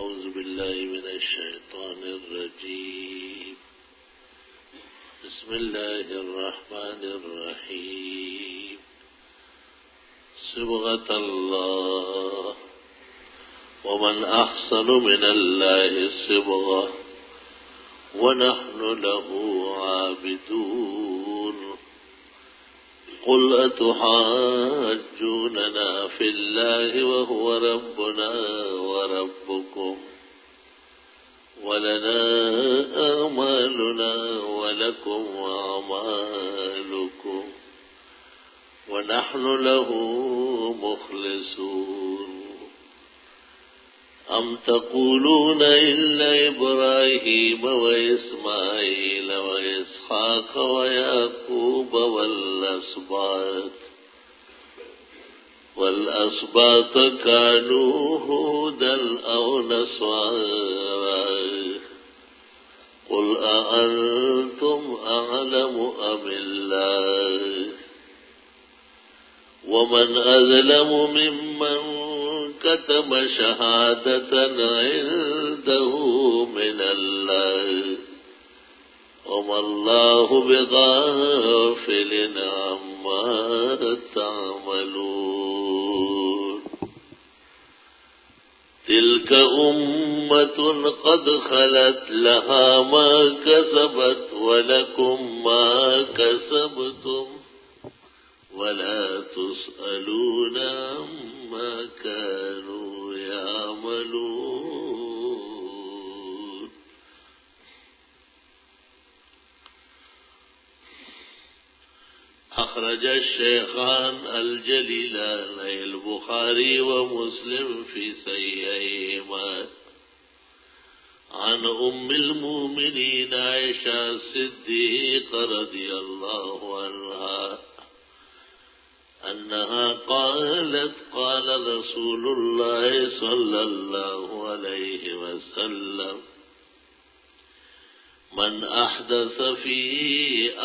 أعوذ بالله من الشيطان الرجيم. بسم الله الرحمن الرحيم. صبغة الله ومن أحسن من الله صبغة ونحن له عابدون. قل أتحاجوننا في الله وهو ربنا وربكم ولنا أعمالنا ولكم أعمالكم ونحن له مخلصون. أم تقولون إن إبراهيم وإسماعيل وإسحاق ويعقوب والأسباط كانوا هودا أو نصارى؟ قل أأنتم أعلم أم الله؟ ومن أظلم ممن كتم شهادة عنده من الله وما الله بغافل عما تعملون. تلك أمة قد خلت لها ما كسبت ولكم ما كسبتم ولا تسألون عما كانوا يعملون. أخرج الشيخان الجليلان البخاري ومسلم في صحيحيهما عن أم المؤمنين عائشة الصديقة رضي الله عنها أنها قالت قال رسول الله صلى الله عليه وسلم من أحدث في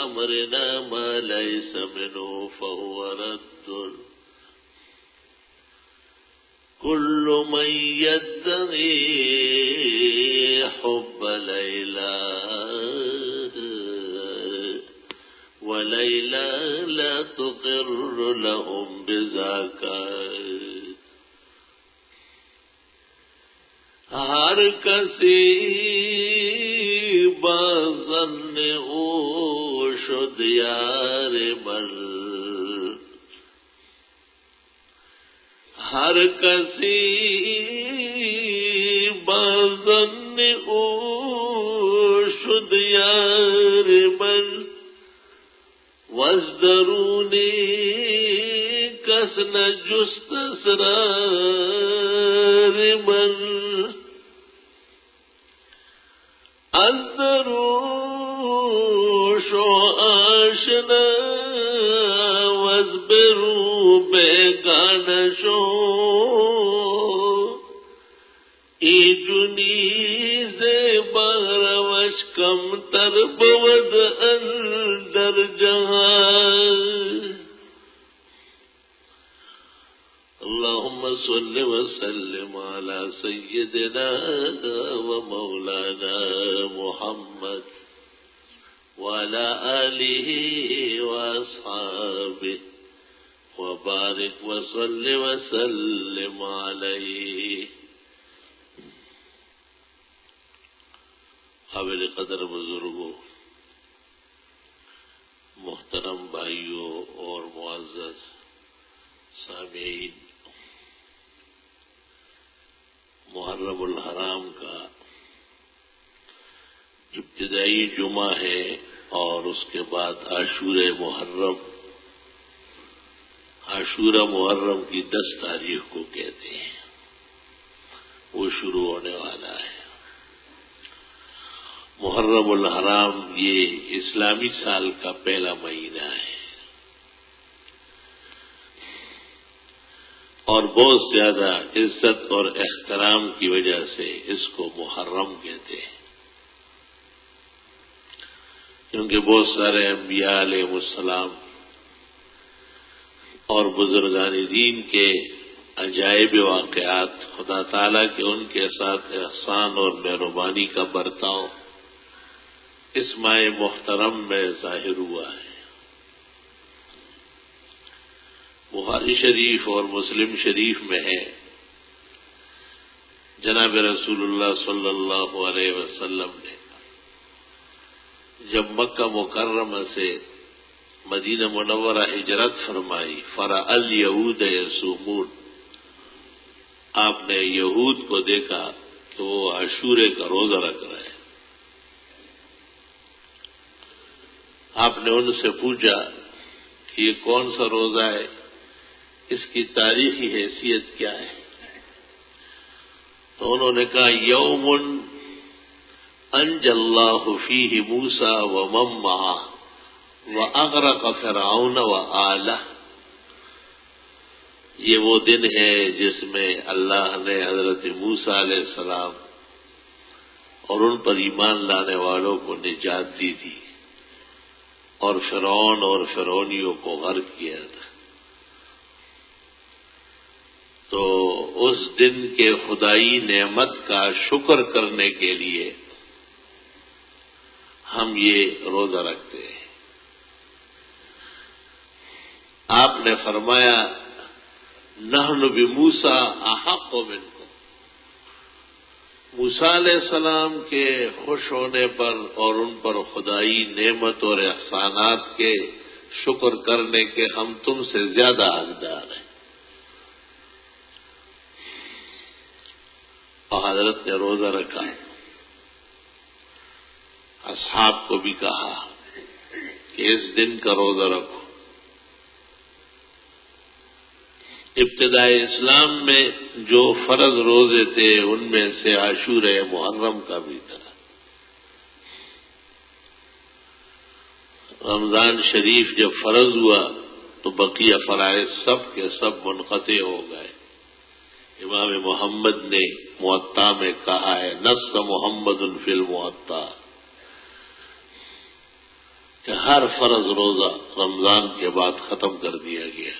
أمرنا ما ليس منه فهو رد. كل من يدعي حب ليلى وليلى لا تقر لهم بذاك. ہر کسی بازن او شد یار من، ہر کسی بازن او شد یار من وازدرونی کس نجست اسرار من. ازدروا شو آشنا وازبروا بیگان شو ای جنیز باروش کم تر بود اندر جہان. اللهم صل وسلم على سيدنا ومولانا محمد وعلى آله وأصحابه وبارك وصل وسلم عليه. قابل قدر بزرگوں، محترم بھائیوں اور معزز سامعین، محرم الحرام کا ابتدائی جمعہ ہے اور اس کے بعد عاشورہ محرم. عاشورہ محرم کی 10 تاریخ کو کہتے ہیں، وہ شروع ہونے والا ہے. محرم الحرام یہ اسلامی سال کا پہلا مہینہ ہے اور بہت زیادہ عزت اور احترام کی وجہ سے اس کو محرم کہتے ہیں، کیونکہ بہت سارے انبیاء علیہ السلام اور بزرگان دین کے عجائب واقعات خدا تعالیٰ کے ان کے ساتھ احسان اور مہربانی کا برتاؤ اس ماہ محترم میں ظاہر ہوا ہے۔ بخاری شریف اور مسلم شریف میں ہے، جناب رسول اللہ صلی اللہ علیہ وسلم نے جب مکہ مکرمہ سے مدینہ منورہ ہجرت فرمائی، فرأى اليہود یصومون، آپ نے یہود کو دیکھا کہ وہ عاشورے کا روزہ رکھ رہے ہیں۔ آپ نے ان سے پوچھا کہ یہ کون سا روزہ ہے، اس کی تاریخی حیثیت کیا ہے؟ تو انہوں نے کہا یوم انجى اللہ فیہ موسیٰ ومن معہ وَأَغْرَقَ فِرْعَوْنَ وَآلَهُ، یہ وہ دن ہے جس میں اللہ نے حضرت موسیٰ علیہ السلام اور ان پر ایمان لانے والوں کو نجات دی تھی اور فرعون اور فرعونیوں کو غرق کیا تھا۔ تو اس دن کے خدائی نعمت کا شکر کرنے کے لیے ہم یہ روزہ رکھتے ہیں۔ آپ نے فرمایا نحن بموسیٰ احق منکم، موسیٰ علیہ السلام کے خوش ہونے پر اور ان پر خدائی نعمت اور احسانات کے شکر کرنے کے ہم تم سے زیادہ حقدار ہیں۔ اور حضرت نے روزہ رکھا، اصحاب کو بھی کہا کہ اس دن کا روزہ رکھو۔ ابتدائی اسلام میں جو فرض روزے تھے ان میں سے عاشورہ محرم کا بھی تھا۔ رمضان شریف جب فرض ہوا تو بقیہ فرائض سب کے سب منقطع ہو گئے۔ امام محمد نے موطا میں کہا ہے، نص محمد فی الموطا، کہ ہر فرض روزہ رمضان کے بعد ختم کر دیا گیا۔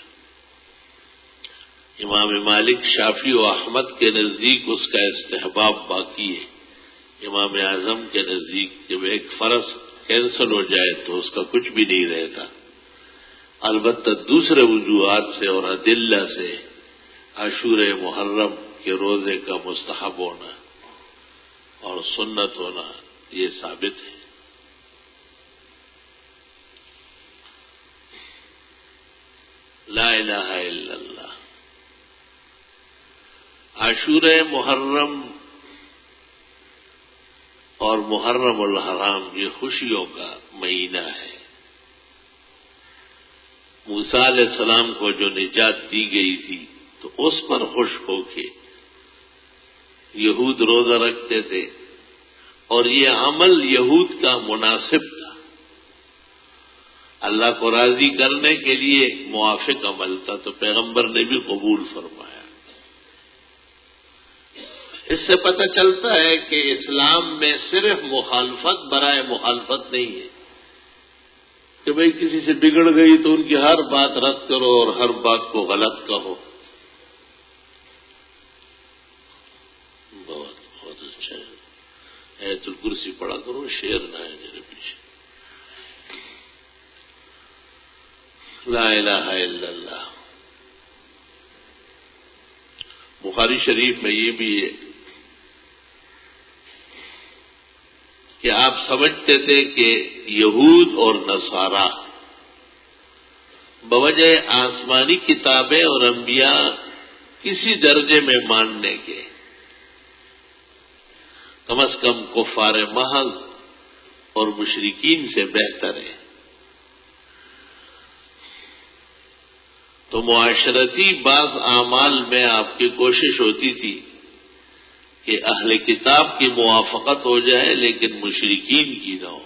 امام مالک، شافعی و احمد کے نزدیک اس کا استحباب باقی ہے۔ امام اعظم کے نزدیک جب ایک فرض کینسل ہو جائے تو اس کا کچھ بھی نہیں رہتا۔ البتہ دوسرے وجوہات سے اور ادلہ سے عاشورہ محرم کے روزے کا مستحب ہونا اور سنت ہونا یہ ثابت ہے۔ لا الہ الا اللہ۔ عاشورہ محرم اور محرم الحرام یہ خوشیوں کا مہینہ ہے۔ موسیٰ علیہ السلام کو جو نجات دی گئی تھی تو اس پر خوش ہو کے یہود روزہ رکھتے تھے، اور یہ عمل یہود کا مناسب تھا، اللہ کو راضی کرنے کے لیے موافق عمل تھا، تو پیغمبر نے بھی قبول فرمایا۔ اس سے پتہ چلتا ہے کہ اسلام میں صرف مخالفت برائے مخالفت نہیں ہے کہ بھئی کسی سے بگڑ گئی تو ان کی ہر بات رد کرو اور ہر بات کو غلط کہو۔ بہت اچھا ہے، آیت الکرسی پڑھا کرو، شعر نہ ہے میرے پیچھے۔ لا الہ الا اللہ۔ بخاری شریف میں یہ بھی ہے کہ آپ سمجھتے تھے کہ یہود اور نصارہ بوجہ آسمانی کتابیں اور انبیاء کسی درجے میں ماننے کے کم از کم کفار محض اور مشرکین سے بہتر ہے۔ تو معاشرتی بعض اعمال میں آپ کی کوشش ہوتی تھی کہ اہل کتاب کی موافقت ہو جائے لیکن مشرکین کی نہ ہو۔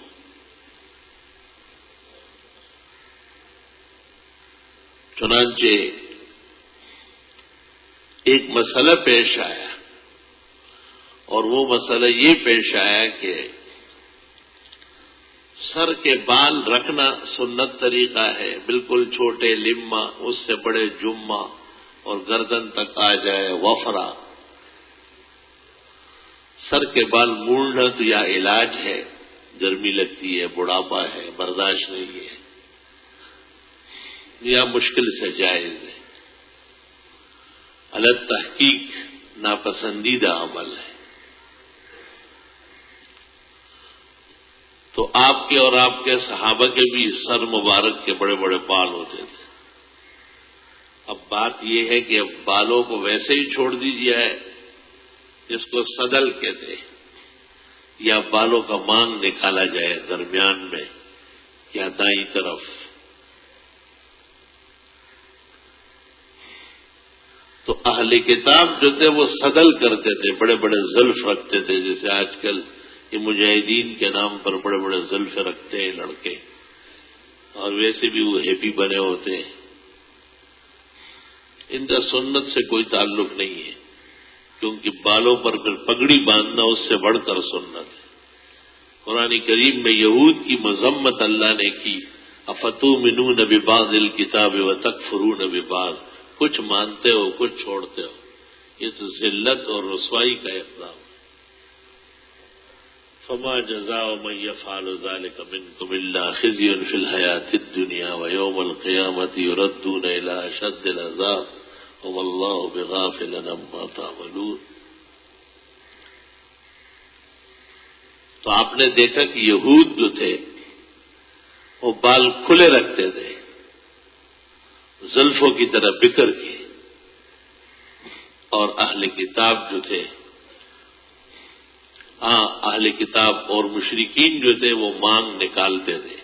چنانچہ ایک مسئلہ پیش آیا، اور وہ مسئلہ یہ پیش آیا کہ سر کے بال رکھنا سنت طریقہ ہے، بالکل چھوٹے لما، اس سے بڑے جمہ اور گردن تک آ جائے وفرا. سر کے بال موڑنا تو یا علاج ہے، گرمی لگتی ہے، بڑھاپا ہے، برداشت نہیں ہے، یا مشکل سے جائز ہے. الگ تحقیق ناپسندیدہ عمل ہے. تو آپ کے اور آپ کے صحابہ کے بھی سر مبارک کے بڑے بڑے بال ہوتے تھے. اب بات یہ ہے کہ اب بالوں کو ویسے ہی چھوڑ دیجیے جس کو صدل کہتے ہیں، یا بالوں کا مانگ نکالا جائے درمیان میں یا دائیں طرف. تو اہل کتاب جو تھے وہ صدل کرتے تھے، بڑے بڑے زلف رکھتے تھے، جیسے آج کل یہ مجاہدین کے نام پر بڑے بڑے زلف رکھتے ہیں لڑکے، اور ویسے بھی وہ ہیپی بنے ہوتے ہیں. ان کا سنت سے کوئی تعلق نہیں ہے، کیونکہ بالوں پر پھر پگڑی باندھنا اس سے بڑھ کر سنت ہے. قرآن کریم میں یہود کی مذمت اللہ نے کی، افتؤمنون ببعض الکتاب وتکفرون ببعض، کچھ مانتے ہو کچھ چھوڑتے ہو. یہ تو ذلت اور رسوائی کا اقدام. فما جزاء من يفعل ذلك منكم الا خزي في الحياة الدنيا ويوم القيامة يردون الى اشد العذاب وما الله بغافل عما تعملون. تو آپ نے دیکھا کہ یہود جو تھے وہ بال کھلے رکھتے تھے، زلفوں کی طرح بکھر کے، اور اہل کتاب جو تھے، اہل کتاب اور مشرکین جو تھے وہ مانگ نکالتے تھے.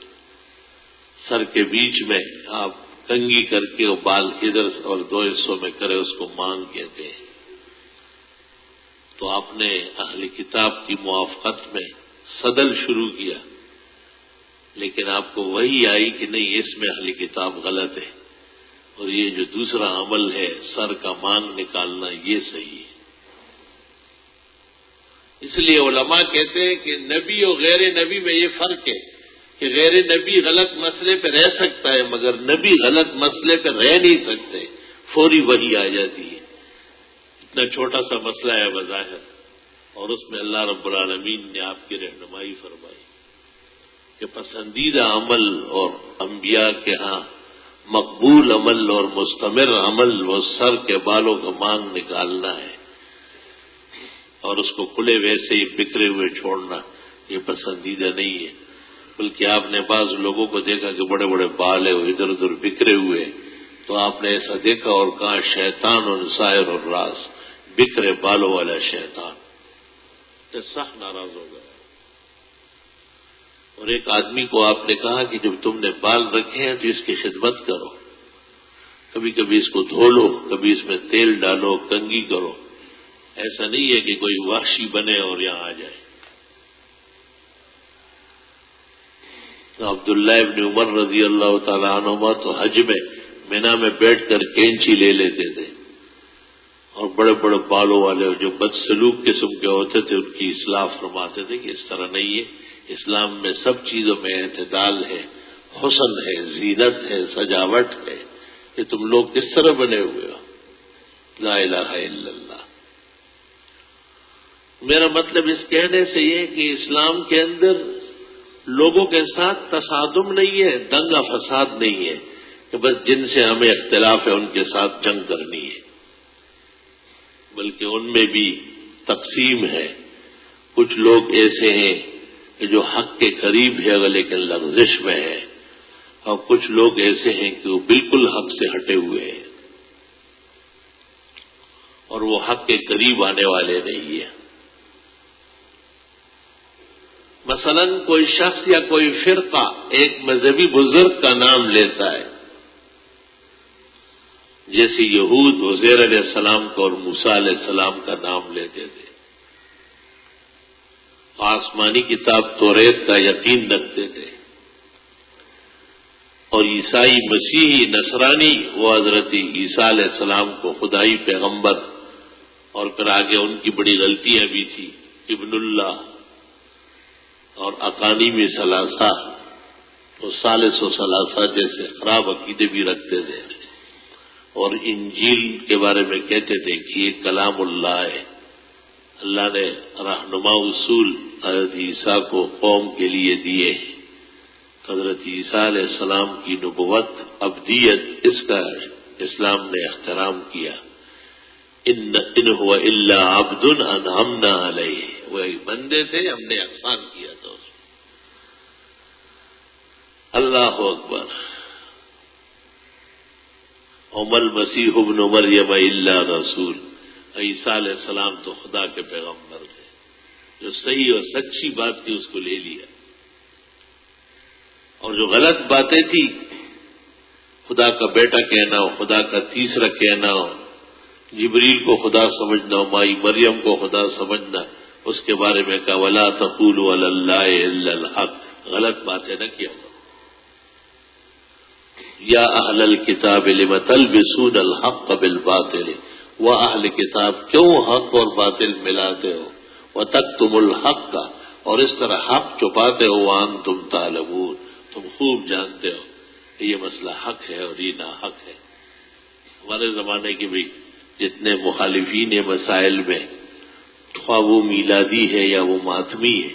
سر کے بیچ میں آپ کنگھی کر کے وہ بال ادھر اور دو حصوں میں کرے، اس کو مانگ کہتے ہیں. تو آپ نے اہل کتاب کی موافقت میں صدل شروع کیا، لیکن آپ کو وہی آئی کہ نہیں، اس میں اہل کتاب غلط ہے، اور یہ جو دوسرا عمل ہے سر کا مانگ نکالنا یہ صحیح ہے. اس لیے علماء کہتے ہیں کہ نبی اور غیر نبی میں یہ فرق ہے کہ غیر نبی غلط مسئلے پہ رہ سکتا ہے، مگر نبی غلط مسئلے پہ رہ نہیں سکتے، فوری وحی آ جاتی ہے. اتنا چھوٹا سا مسئلہ ہے بظاہر، اور اس میں اللہ رب العالمین نے آپ کی رہنمائی فرمائی کہ پسندیدہ عمل اور انبیاء کے ہاں مقبول عمل اور مستمر عمل وہ سر کے بالوں کا مانگ نکالنا ہے، اور اس کو کھلے ویسے ہی بکھرے ہوئے چھوڑنا یہ پسندیدہ نہیں ہے. بلکہ آپ نے بعض لوگوں کو دیکھا کہ بڑے بڑے بال ہیں وہ ادھر ادھر بکھرے ہوئے، تو آپ نے ایسا دیکھا اور کہا شیطان اور سائر اور راز، بکھرے بالوں والا شیطان. تو سخت ناراض ہو گیا. اور ایک آدمی کو آپ نے کہا کہ جب تم نے بال رکھے ہیں تو اس کی خدمت کرو، کبھی کبھی اس کو دھو لو، کبھی اس میں تیل ڈالو، کنگھی کرو. ایسا نہیں ہے کہ کوئی وحشی بنے اور یہاں آ جائے. تو عبداللہ ابن عمر رضی اللہ تعالیٰ عنہما تو حج میں مینا میں بیٹھ کر کینچی لے لیتے تھے، اور بڑے بڑے بالوں والے جو بدسلوک قسم کے ہوتے تھے ان کی اصلاح فرماتے تھے کہ اس طرح نہیں ہے، اسلام میں سب چیزوں میں اعتدال ہے، حسن ہے، زینت ہے، سجاوٹ ہے. کہ تم لوگ کس طرح بنے ہوئے ہو. لا الہ الا اللہ. میرا مطلب اس کہنے سے یہ کہ اسلام کے اندر لوگوں کے ساتھ تصادم نہیں ہے، دنگا فساد نہیں ہے کہ بس جن سے ہمیں اختلاف ہے ان کے ساتھ جنگ کرنی ہے، بلکہ ان میں بھی تقسیم ہے. کچھ لوگ ایسے ہیں کہ جو حق کے قریب ہے لیکن لغزش میں ہے، اور کچھ لوگ ایسے ہیں کہ وہ بالکل حق سے ہٹے ہوئے ہیں اور وہ حق کے قریب آنے والے نہیں ہیں. مثلا کوئی شخص یا کوئی فرقہ ایک مذہبی بزرگ کا نام لیتا ہے، جیسے یہود عزیر علیہ السلام کو اور موسیٰ علیہ السلام کا نام لیتے تھے، آسمانی کتاب توریت کا یقین رکھتے تھے، اور عیسائی مسیحی نصرانی وہ حضرت عیسیٰ علیہ السلام کو خدائی پیغمبر، اور پھر آگے ان کی بڑی غلطیاں بھی تھی، ابن اللہ اور اقانیم ثلاثہ اور ثالث و ثلاثہ جیسے خراب عقیدے بھی رکھتے تھے. اور انجیل کے بارے میں کہتے تھے کہ یہ کلام اللہ ہے، اللہ نے رہنما اصول حضرت عیسیٰ کو قوم کے لیے دیے ہیں۔ حضرت عیسیٰ علیہ السلام کی نبوت، ابدیت، اس کا اسلام نے احترام کیا۔ ان هو الا عبد انعمنا علیہ، وہ ایک بندے تھے، ہم نے احسان کیا تھا اس پر۔ اللہ اکبر۔ وما المسیح ابن مریم الا رسول، عیسیٰ علیہ السلام تو خدا کے پیغمبر تھے، جو صحیح اور سچی بات تھی اس کو لے لیا، اور جو غلط باتیں تھی، خدا کا بیٹا کہنا ہو، خدا کا تیسرا کہنا ہو، جبریل کو خدا سمجھنا ہو، مائی مریم کو خدا سمجھنا، اس کے بارے میں کہا وَلَا تَقُولُوا عَلَى اللَّهِ إِلَّا الْحَقَّ، غلط باتیں نہ کیا کرو۔ یا اہل الکتاب لم تلبسون الحق بالباطل، وہ اہل کتاب کیوں حق اور باطل ملاتے ہو، وتکتموا الحق، اور اس طرح حق چھپاتے ہو، وانتم تعلمون، تم خوب جانتے ہو کہ یہ مسئلہ حق ہے اور یہ ناحق ہے۔ ہمارے زمانے کے بھی جتنے مخالفین مسائل میں، خواہ وہ میلادی ہے یا وہ ماتمی ہے،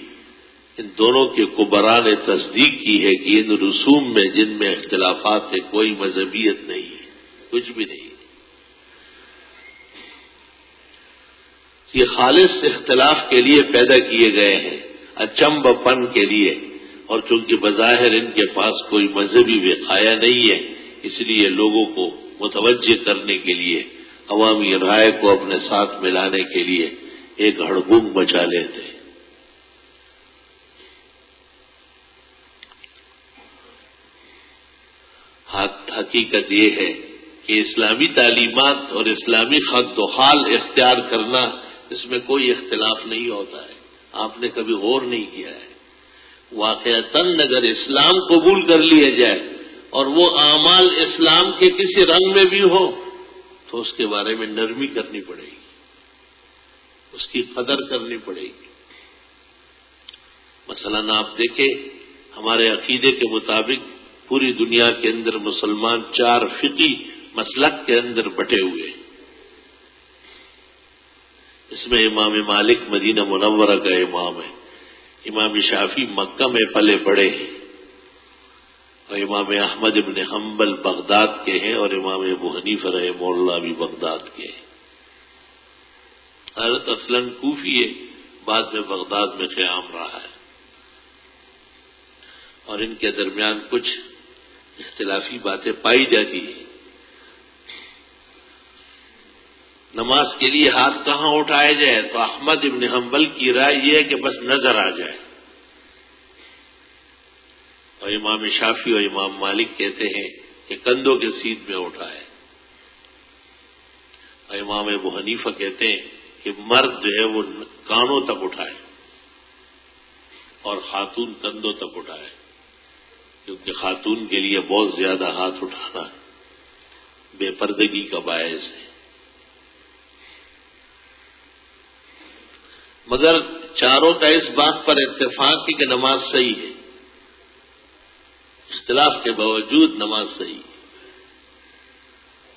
ان دونوں کے کبراء نے تصدیق کی ہے کہ ان رسوم میں جن میں اختلافات ہے کوئی مذہبیت نہیں ہے، کچھ بھی نہیں۔ یہ خالص اختلاف کے لیے پیدا کیے گئے ہیں، اچنب پن کے لیے، اور چونکہ بظاہر ان کے پاس کوئی مذہبی وقایہ نہیں ہے، اس لیے لوگوں کو متوجہ کرنے کے لیے، عوامی رائے کو اپنے ساتھ ملانے کے لیے ایک ہڑبڑ مچا لیتے ہیں۔ حقیقت یہ ہے کہ اسلامی تعلیمات اور اسلامی خط و خال اختیار کرنا، اس میں کوئی اختلاف نہیں ہوتا ہے، آپ نے کبھی غور نہیں کیا ہے۔ واقعتاً اگر اسلام قبول کر لیا جائے اور وہ اعمال اسلام کے کسی رنگ میں بھی ہو تو اس کے بارے میں نرمی کرنی پڑے گی، اس کی قدر کرنی پڑے گی۔ مثلاً آپ دیکھیں، ہمارے عقیدے کے مطابق پوری دنیا کے اندر مسلمان 4 فقہی مسلک کے اندر بٹے ہوئے، اس میں امام مالک مدینہ منورہ کا امام ہے، امام شافعی مکہ میں پلے بڑے ہیں، اور امام احمد ابن حنبل بغداد کے ہیں، اور امام ابو حنیفہ رحمہ اللہ بھی بغداد کے ہیں۔ حضرت اصلاً کوفی ہے، بعد میں بغداد میں قیام رہا ہے، اور ان کے درمیان کچھ اختلافی باتیں پائی جاتی ہیں۔ نماز کے لیے ہاتھ کہاں اٹھایا جائے تو احمد ابن حنبل کی رائے یہ ہے کہ بس نظر آ جائے، اور امام شافعی اور امام مالک کہتے ہیں کہ کندھوں کے سیدھ میں اٹھائے، اور امام ابو حنیفہ کہتے ہیں کہ مرد جو ہے وہ کانوں تک اٹھائے اور خاتون کندھوں تک اٹھائے، کیونکہ خاتون کے لیے بہت زیادہ ہاتھ اٹھانا بے پردگی کا باعث ہے۔ مگر چاروں کا اس بات پر اتفاق ہے کہ نماز صحیح ہے، اختلاف کے باوجود نماز صحیح ہے۔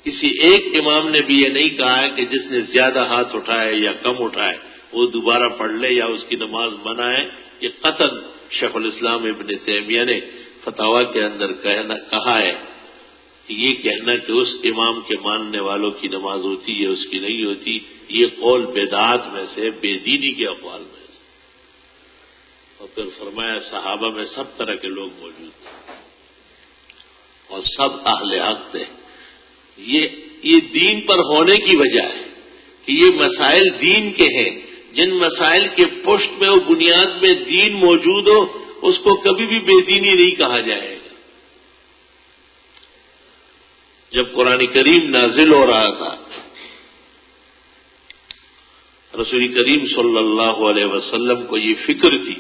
کسی ایک امام نے بھی یہ نہیں کہا ہے کہ جس نے زیادہ ہاتھ اٹھائے یا کم اٹھائے وہ دوبارہ پڑھ لے یا اس کی نماز منع ہے۔ یہ قطعاً شیخ الاسلام ابن تیمیہ نے فتاویٰ کے اندر کہا ہے کہ یہ کہنا کہ اس امام کے ماننے والوں کی نماز ہوتی ہے اس کی نہیں ہوتی، یہ قول بدعات میں سے، بے دینی کے اقوال میں سے۔ اور پھر فرمایا صحابہ میں سب طرح کے لوگ موجود تھے اور سب اہل حق تھے۔ یہ دین پر ہونے کی وجہ ہے کہ یہ مسائل دین کے ہیں، جن مسائل کے پشت میں و بنیاد میں دین موجود ہو اس کو کبھی بھی بے دینی نہیں کہا جائے گا۔ جب قرآن کریم نازل ہو رہا تھا، رسول کریم صلی اللہ علیہ وسلم کو یہ فکر تھی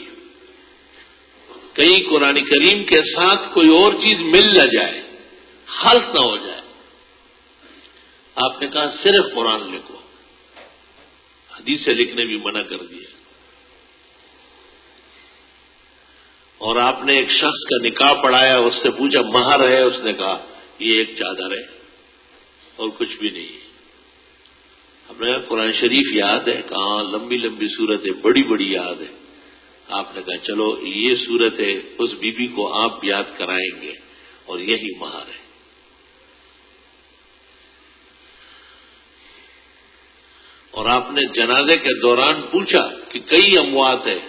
کہیں قرآن کریم کے ساتھ کوئی اور چیز مل نہ جائے، خلط نہ ہو جائے۔ آپ نے کہا صرف قرآن لکھو، حدیثیں لکھنے بھی منع کر دیا، اور آپ نے ایک شخص کا نکاح پڑھایا، اس سے پوچھا مہر ہے، اس نے کہا یہ ایک چادر ہے، اور کچھ بھی نہیں ہے۔ ہمیں قرآن شریف یاد ہے، کہاں لمبی لمبی صورتیں بڑی بڑی یاد ہے۔ آپ نے کہا چلو یہ صورت ہے، اس بی بی کو آپ یاد کرائیں گے اور یہی مہار ہے۔ اور آپ نے جنازے کے دوران پوچھا کہ کئی اموات ہے،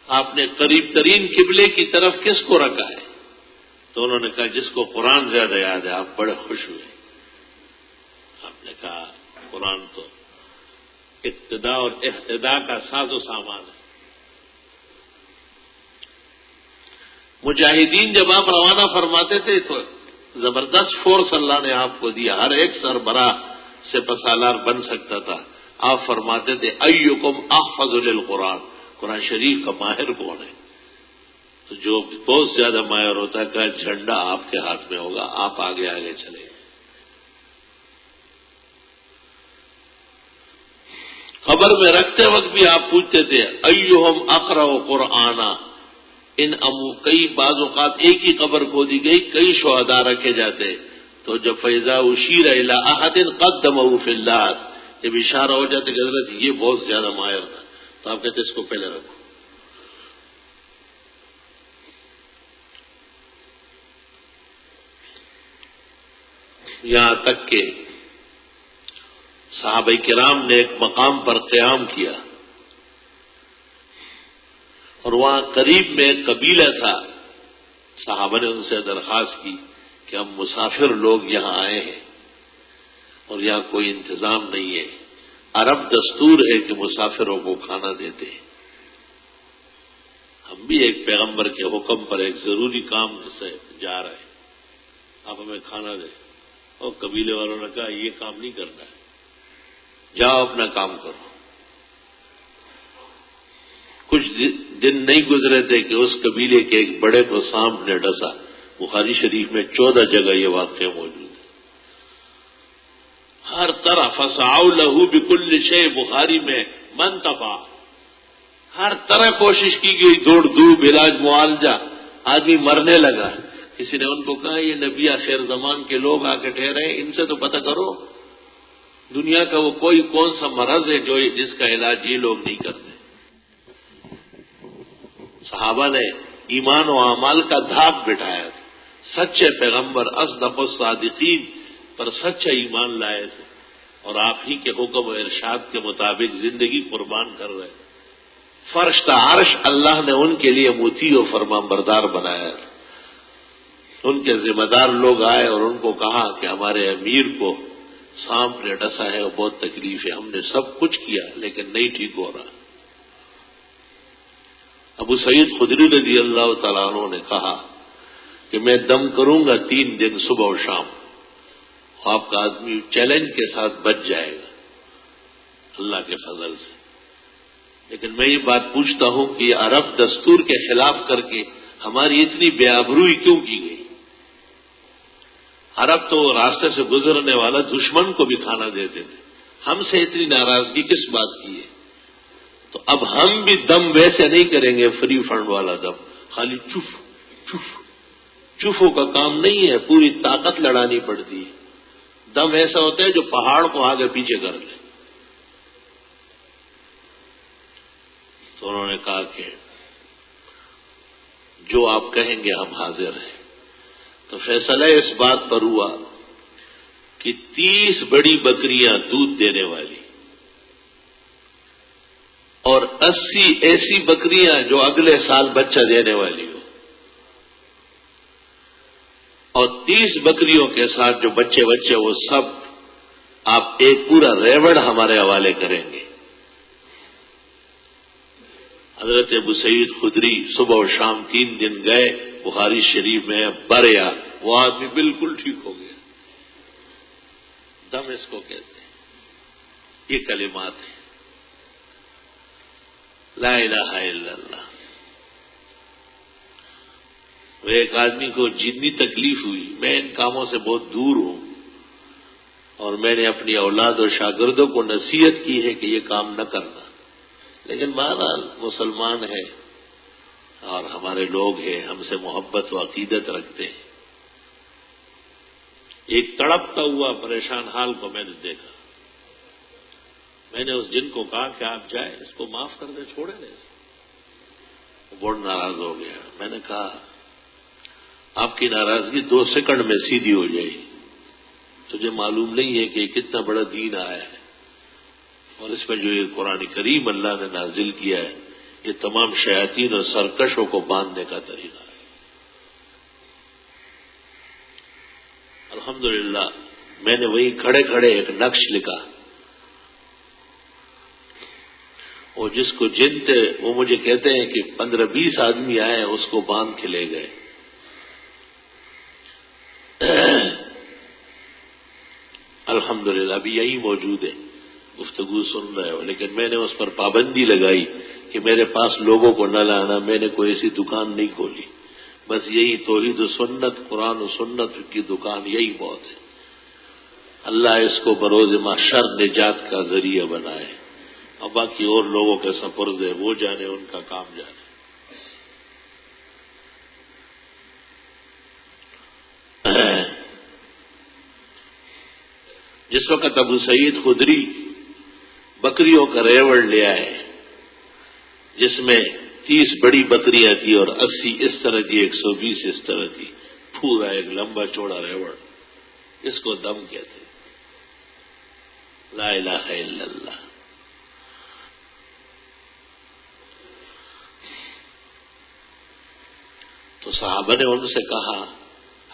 آپ نے قریب ترین قبلے کی طرف کس کو رکھا ہے؟ تو انہوں نے کہا جس کو قرآن زیادہ یاد ہے۔ آپ بڑے خوش ہوئے۔ آپ نے کہا قرآن تو اقتدا اور احتدا کا ساز و سامان ہے۔ مجاہدین جب آپ روانہ فرماتے تھے تو زبردست فورس اللہ نے آپ کو دیا، ہر ایک سربراہ سپہ بن سکتا تھا۔ آپ فرماتے تھے ایکم احفظ للقرآن، قرآن شریف کا ماہر کون ہے؟ تو جو بہت زیادہ ماہر ہوتا ہے کہ جھنڈا آپ کے ہاتھ میں ہوگا، آپ آگے آگے چلے۔ قبر میں رکھتے وقت بھی آپ پوچھتے تھے ایہم اقرأ قرآنا۔ کئی بعض اوقات ایک ہی قبر کھودی گئی، کئی شہداء رکھے جاتے، تو جب فیضا اشیر الی احد قدمہ فی اللہ، جب اشارہ ہو جاتے کہ حضرت یہ بہت زیادہ ماہر تھا، تو آپ کہتے اس کو پہلے رکھو۔ یہاں تک کہ صحابہ کرام نے ایک مقام پر قیام کیا اور وہاں قریب میں ایک قبیلہ تھا، صحابہ نے ان سے درخواست کی کہ ہم مسافر لوگ یہاں آئے ہیں اور یہاں کوئی انتظام نہیں ہے، عرب دستور ہے کہ مسافروں کو کھانا دیتے ہیں، ہم بھی ایک پیغمبر کے حکم پر ایک ضروری کام سے جا رہے ہیں، آپ ہمیں کھانا دیں۔ اور قبیلے والوں نے کہا یہ کام نہیں کرنا ہے، جاؤ اپنا کام کرو۔ کچھ دن نہیں گزرے تھے کہ اس قبیلے کے ایک بڑے کو سانپ نے ڈسا۔ بخاری شریف میں 14 جگہ یہ واقعہ موجود ہے۔ ہر طرح فسعوا له بكل شيء، بخاری میں منتفع، ہر طرح کوشش کی گئی، دوڑ دھوپ، علاج، معالجہ، آدمی مرنے لگا۔ کسی نے ان کو کہا یہ نبی آخر زمان کے لوگ آ کے ٹھہرے ہیں، ان سے تو پتہ کرو دنیا کا وہ کوئی کون سا مرض ہے جو جس کا علاج یہ لوگ نہیں کرتے۔ صحابہ نے ایمان و اعمال کا دھاک بٹھایا تھا، سچے پیغمبر اصدق الصادقین پر سچا ایمان لائے تھے اور آپ ہی کے حکم و ارشاد کے مطابق زندگی قربان کر رہے تھے۔ فرش تا عرش اللہ نے ان کے لیے مطیع و فرمان بردار بنایا ہے۔ ان کے ذمہ دار لوگ آئے اور ان کو کہا کہ ہمارے امیر کو سانپ نے ڈسا ہے اور بہت تکلیف ہے، ہم نے سب کچھ کیا لیکن نہیں ٹھیک ہو رہا۔ ابو سعید خدری رضی اللہ تعالیٰ عنہ نے کہا کہ میں دم کروں گا 3 دن صبح و شام، آپ کا آدمی چیلنج کے ساتھ بچ جائے گا اللہ کے فضل سے۔ لیکن میں یہ بات پوچھتا ہوں کہ یہ عرب دستور کے خلاف کر کے ہماری اتنی بے آبروئی کیوں کی گئی؟ عرب تو راستے سے گزرنے والا دشمن کو بھی کھانا دیتے تھے، ہم سے اتنی ناراضگی کس بات کی ہے؟ تو اب ہم بھی دم ویسے نہیں کریں گے، فری فنڈ والا دم، خالی چف چف چفوں کا کام نہیں ہے، پوری طاقت لڑانی پڑتی ہے۔ دم ایسا ہوتا ہے جو پہاڑ کو آگے پیچھے کر لے۔ تو انہوں نے کہا کہ جو آپ کہیں گے ہم حاضر ہیں۔ تو فیصلہ اس بات پر ہوا کہ 30 بڑی بکریاں دودھ دینے والی اور 80 ایسی بکریاں جو اگلے سال بچہ دینے والی ہو، اور 30 بکریوں کے ساتھ جو بچے وہ سب آپ ایک پورا ریوڑ ہمارے حوالے کریں گے۔ حضرت ابو سعید خدری صبح و شام 3 دن گئے، بخاری شریف میں بریا، وہ آدمی بالکل ٹھیک ہو گیا۔ دم اس کو کہتے ہیں۔ یہ کلمات ہیں لا الہ الا اللہ۔ وہ ایک آدمی کو جتنی تکلیف ہوئی، میں ان کاموں سے بہت دور ہوں اور میں نے اپنی اولاد اور شاگردوں کو نصیحت کی ہے کہ یہ کام نہ کرنا، لیکن بہرحال مسلمان ہے اور ہمارے لوگ ہیں، ہم سے محبت و عقیدت رکھتے ہیں۔ ایک تڑپتا ہوا پریشان حال کو میں نے دیکھا. میں نے اس جن کو کہا کہ آپ جائیں, اس کو معاف کر دیں, چھوڑے نہیں. وہ بہت ناراض ہو گیا. میں نے کہا آپ کی ناراضگی 2 سیکنڈ میں سیدھی ہو جائے گی. تجھے معلوم نہیں ہے کہ یہ کتنا بڑا دین آیا ہے, اور اس میں جو یہ قرآن کریم اللہ نے نازل کیا ہے یہ تمام شیاطین اور سرکشوں کو باندھنے کا طریقہ ہے. الحمدللہ میں نے وہیں کھڑے کھڑے ایک نقش لکھا. وہ جس کو جن تھے وہ مجھے کہتے ہیں کہ 15-20 آدمی آئے, اس کو باندھ کے لے گئے. الحمدللہ ابھی یہی موجود ہے, گفتگو سن رہے ہو. لیکن میں نے اس پر پابندی لگائی کہ میرے پاس لوگوں کو نہ لانا. میں نے کوئی ایسی دکان نہیں کھولی, بس یہی توحید و سنت, قرآن و سنت کی دکان, یہی بہت ہے. اللہ اس کو بروز محشر نجات کا ذریعہ بنائے. اور باقی اور لوگوں کے سپرد ہے, وہ جانے, ان کا کام جانے. جس وقت ابو سعید خدری بکریوں کا ریوڑ لے آئے جس میں 30 بڑی بکریاں تھی اور 80 اس طرح کی, 120 اس طرح کی, پورا ایک لمبا چوڑا ریوڑ, اس کو دم کہتے. لا الہ الا اللہ. تو صحابہ نے ان سے کہا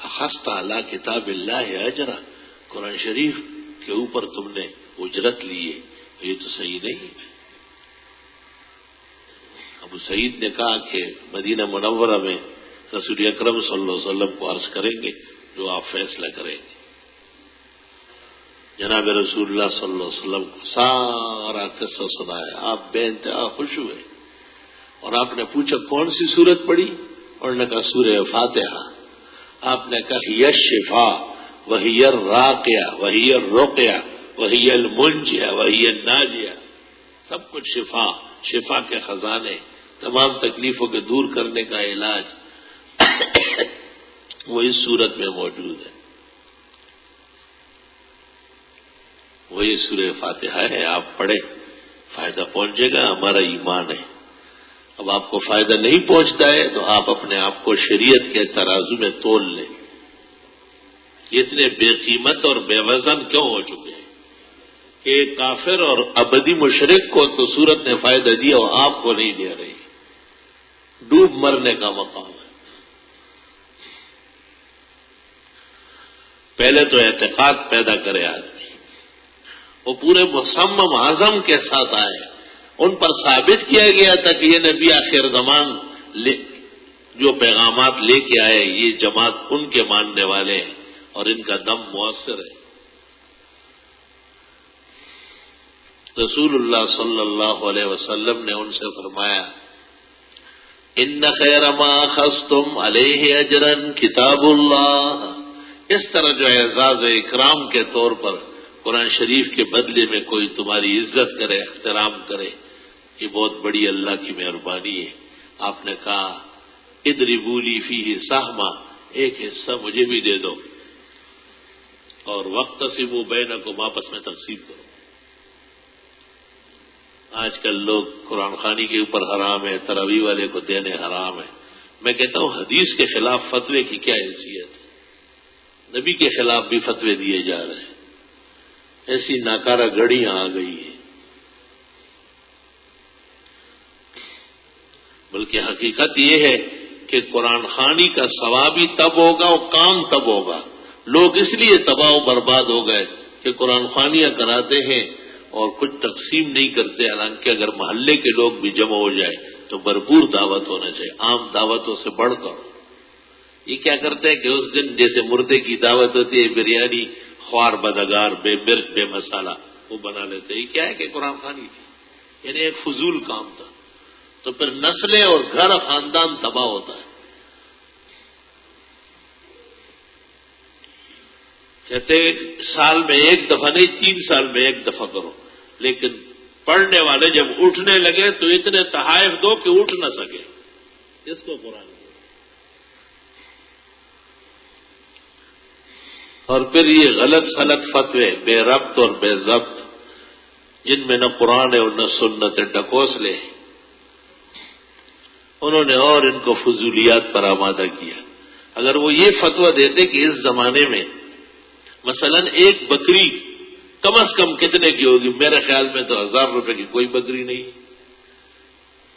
اخذت علی کتاب اللہ اجرا, قرآن شریف کے اوپر تم نے اجرت لی ہے, یہ تو صحیح نہیں. ابو سعید نے کہا کہ مدینہ منورہ میں رسول اکرم صلی اللہ علیہ وسلم کو عرض کریں گے, جو آپ فیصلہ کریں گے. جناب رسول اللہ صلی اللہ علیہ وسلم کو سارا قصہ سنایا. آپ بے انتہا خوش ہوئے اور آپ نے پوچھا کون سی سورت پڑھی, اور نے کہا سورہ فاتحہ. آپ نے کہا یہ شفا وہی الراقیہ وہی الرقیہ وہی المنجیہ وہی الناجیہ, سب کچھ شفا, شفا کے خزانے, تمام تکلیفوں کے دور کرنے کا علاج وہ اس صورت میں موجود ہے. وہی سورہ فاتحہ ہے, آپ پڑھیں, فائدہ پہنچے گا. ہمارا ایمان ہے. اب آپ کو فائدہ نہیں پہنچتا ہے تو آپ اپنے آپ کو شریعت کے ترازو میں تول لیں. اتنے بے قیمت اور بے وزن کیوں ہو چکے ہیں کہ کافر اور ابدی مشرک کو تو صورت نے فائدہ دیا اور آپ کو نہیں دے رہی. ڈوب مرنے کا مقام ہے. پہلے تو اعتقاد پیدا کرے آدمی, وہ پورے مصمم عزم کے ساتھ آئے. ان پر ثابت کیا گیا تھا کہ یہ نبی آخر زمان جو پیغامات لے کے آئے, یہ جماعت ان کے ماننے والے ہیں اور ان کا دم مؤثر ہے. رسول اللہ صلی اللہ علیہ وسلم نے ان سے فرمایا ان خیر ما اخذتم علیہ اجرا کتاب اللہ. اس طرح جو اعزاز اکرام کے طور پر قرآن شریف کے بدلے میں کوئی تمہاری عزت کرے, احترام کرے, یہ بہت بڑی اللہ کی مہربانی ہے. آپ نے کہا اضربوا لی فیہ سہما, ایک حصہ مجھے بھی دے دو, اور واقتسموا بینکم, آپس میں تقسیم کرو. آج کل لوگ قرآن خوانی کے اوپر حرام ہے, تراویح والے کو دینے حرام ہے. میں کہتا ہوں حدیث کے خلاف فتوے کی کیا حیثیت ہے. نبی کے خلاف بھی فتوے دیے جا رہے ہیں. ایسی ناکارہ گڑیاں آ گئی ہیں. بلکہ حقیقت یہ ہے کہ قرآن خوانی کا ثواب ہی تب ہوگا اور کام تب ہوگا. لوگ اس لیے تباہ و برباد ہو گئے کہ قرآن خوانیاں کراتے ہیں اور کچھ تقسیم نہیں کرتے. حالانکہ اگر محلے کے لوگ بھی جمع ہو جائے تو بھرپور دعوت ہونا چاہیے, عام دعوتوں سے بڑھ کر. یہ کیا کرتے ہیں کہ اس دن جیسے مردے کی دعوت ہوتی ہے, بریانی خوار بدگار بے مرچ بے مسالہ وہ بنا لیتے. یہ کیا ہے کہ قرآن خوانی تھی, یعنی ایک فضول کام تھا. تو پھر نسلیں اور گھر خاندان تباہ ہوتا ہے. کہتے سال میں ایک دفعہ نہیں, 3 سال میں ایک دفعہ کرو. لیکن پڑھنے والے جب اٹھنے لگے تو اتنے تحائف دو کہ اٹھ نہ سکے. اس کو قرآن اور پھر یہ غلط سلط فتوے بے ربط اور بے ضبط، جن میں نہ قرآن ہے اور نہ سنت ڈکوسلے، انہوں نے اور ان کو فضولیات پر آمادہ کیا۔ اگر وہ یہ فتویٰ دیتے کہ اس زمانے میں مثلا ایک بکری کم از کم کتنے کی ہوگی، میرے خیال میں تو 1000 روپے کی کوئی بکری نہیں،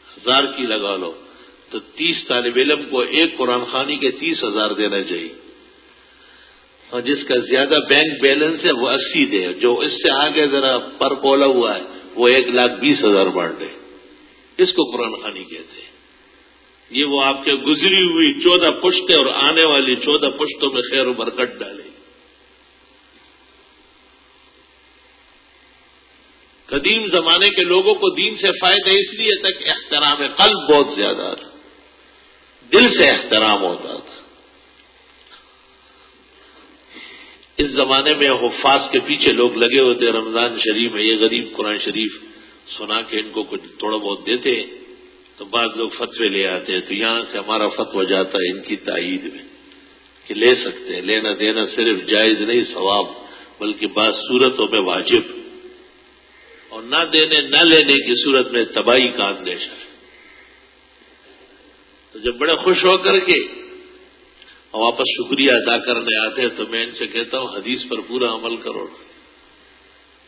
1000 کی لگا لو تو 30 طالب علم کو ایک قرآن خوانی کے 30,000 دینا چاہیے، اور جس کا زیادہ بینک بیلنس ہے وہ 80 دے، جو اس سے آگے ذرا پر کولا ہوا ہے وہ 1,20,000 بانٹ دے۔ اس کو قرآن خوانی کہتے ہیں۔ یہ وہ آپ کے گزری ہوئی 14 پشتیں اور آنے والی 14 پشتوں میں خیر و برکت ڈالے۔ قدیم زمانے کے لوگوں کو دین سے فائدہ اس لیے تھا کہ احترام قلب بہت زیادہ تھا، دل سے احترام ہوتا تھا۔ اس زمانے میں حفاظ کے پیچھے لوگ لگے ہوتے، رمضان شریف میں یہ غریب قرآن شریف سنا کے ان کو کچھ تھوڑا بہت دیتے ہیں تو بعض لوگ فتوے لے آتے ہیں، تو یہاں سے ہمارا فتویٰ جاتا ہے ان کی تائید میں کہ لے سکتے ہیں، لینا دینا صرف جائز نہیں ثواب، بلکہ بعض صورتوں میں واجب، اور نہ دینے نہ لینے کی صورت میں تباہی کا اندیشہ ہے۔ تو جب بڑے خوش ہو کر کے اور واپس شکریہ ادا کرنے آتے ہیں تو میں ان سے کہتا ہوں حدیث پر پورا عمل کرو۔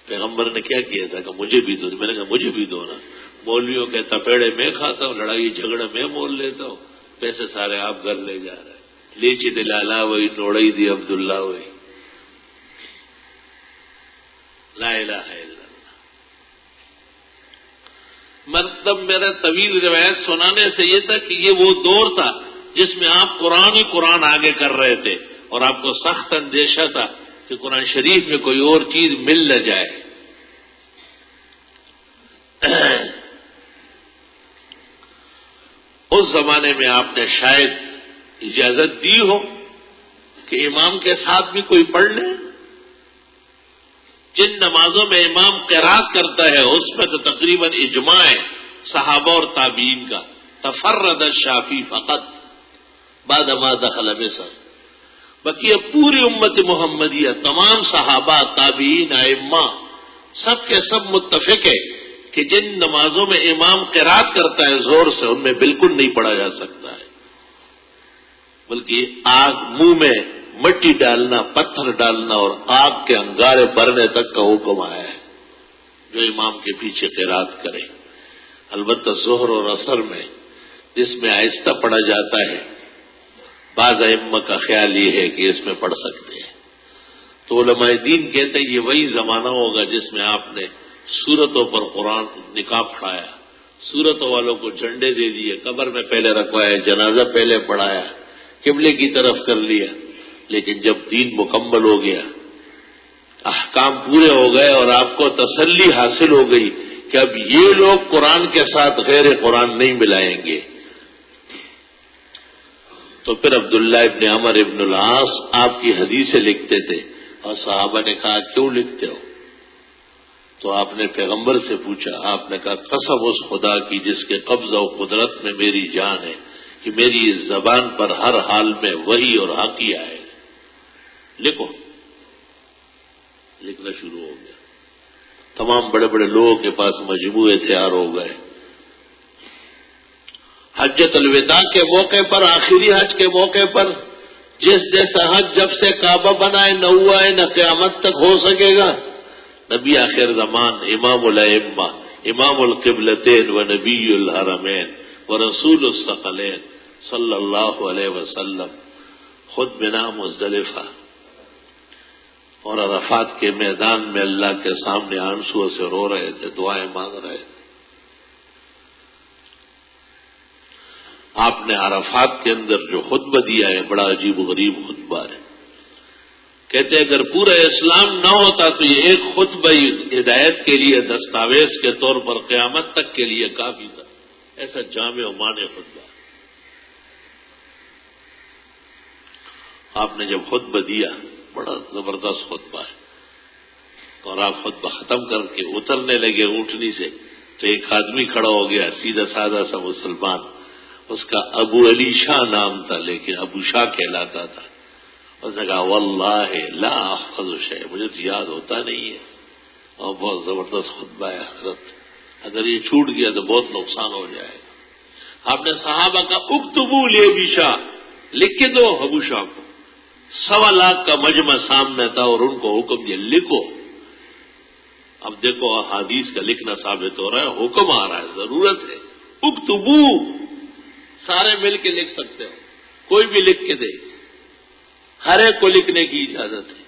پیغمبر نے کیا کیا تھا کہ مجھے بھی دو، میں نے کہا مجھے بھی دو نا۔ مولویوں کے تپیڑے میں کھاتا ہوں، لڑائی جھگڑا میں مول لیتا ہوں، پیسے سارے آپ گھر لے جا رہے ہیں، لیچی دلالا وہی نوڑئی دی عبداللہ وہی، لا الہ الا اللہ۔ مطلب میرا طویل روایت سنانے سے یہ تھا کہ یہ وہ دور تھا جس میں آپ قرآن ہی قرآن آگے کر رہے تھے، اور آپ کو سخت اندیشہ تھا کہ قرآن شریف میں کوئی اور چیز مل نہ جائے۔ اس زمانے میں آپ نے شاید اجازت دی ہو کہ امام کے ساتھ بھی کوئی پڑھ لے۔ جن نمازوں میں امام قراءت کرتا ہے اس میں تو تقریباً اجماع ہے صحابہ اور تابعین کا، تفرد الشافعی فقط بعد ما دخل مصر، باقی پوری امت محمدیہ تمام صحابہ تابعین ائمہ سب کے سب متفق ہے کہ جن نمازوں میں امام قراءت کرتا ہے زور سے ان میں بالکل نہیں پڑھا جا سکتا ہے، بلکہ آگ منہ میں مٹی ڈالنا، پتھر ڈالنا اور آگ کے انگارے بھرنے تک کا حکم آیا ہے جو امام کے پیچھے قراءت کرے۔ البتہ ظہر اور عصر میں جس میں آہستہ پڑھا جاتا ہے بعض ائمہ کا خیال یہ ہے کہ اس میں پڑھ سکتے ہیں، تو علماء دین کہتے ہیں یہ وہی زمانہ ہوگا جس میں آپ نے سورتوں پر قرآن نقاب پڑھایا، سورتوں والوں کو جھنڈے دے دیے، قبر میں پہلے رکھوایا، جنازہ پہلے پڑھایا، قبلے کی طرف کر لیا۔ لیکن جب دین مکمل ہو گیا، احکام پورے ہو گئے اور آپ کو تسلی حاصل ہو گئی کہ اب یہ لوگ قرآن کے ساتھ غیر قرآن نہیں ملائیں گے، تو پھر عبداللہ ابن عمر ابن العاص آپ کی حدیثیں لکھتے تھے، اور صحابہ نے کہا کیوں لکھتے ہو؟ تو آپ نے پیغمبر سے پوچھا، آپ نے کہا قسم اس خدا کی جس کے قبضہ و قدرت میں میری جان ہے کہ میری اس زبان پر ہر حال میں وحی اور حق ہی آئے۔ لکھو، لکھنا شروع ہو گیا، تمام بڑے بڑے لوگوں کے پاس مجموعے تیار ہو گئے۔ حجۃ الوداع کے موقع پر، آخری حج کے موقع پر، جس جیسا حج جب سے کعبہ بنا ہے نہ ہوا ہے نہ قیامت تک ہو سکے گا، نبی آخر زمان، امام الائمہ، امام القبلتین و نبی الحرمین و رسول الثقلین صلی اللہ علیہ وسلم خود بنا مزدلفہ اور عرفات کے میدان میں اللہ کے سامنے آنسوؤں سے رو رہے تھے، دعائیں مانگ رہے تھے۔ آپ نے عرفات کے اندر جو خطبہ دیا ہے بڑا عجیب و غریب خطبہ ہے، کہتے اگر پورا اسلام نہ ہوتا تو یہ ایک خطبہ ہدایت کے لیے دستاویز کے طور پر قیامت تک کے لیے کافی تھا، ایسا جامع و مانع خطبہ۔ آپ نے جب خطبہ دیا، بڑا زبردست خطبہ ہے، اور آپ خطبہ ختم کر کے اترنے لگے اونٹنی سے تو ایک آدمی کھڑا ہو گیا، سیدھا سادہ سا مسلمان، اس کا ابو علی شاہ نام تھا لیکن ابو شاہ کہلاتا تھا، اس نے کہا واللہ لا احفظ شیء، مجھے تو یاد ہوتا نہیں ہے. اور بہت زبردست خطبہ ہے حضرت، اگر یہ چھوٹ گیا تو بہت نقصان ہو جائے گا. آپ نے صحابہ کا اکتبوا لابی شاہ، لکھ کے دو ابو شاہ کو. 1.25 لاکھ کا مجمع سامنے تھا اور ان کو حکم دیا لکھو. اب دیکھو احادیث کا لکھنا ثابت ہو رہا ہے، حکم آ رہا ہے، ضرورت ہے. اکتبوا، سارے مل کے لکھ سکتے ہو، کوئی بھی لکھ کے دے، ہر ایک کو لکھنے کی اجازت ہے.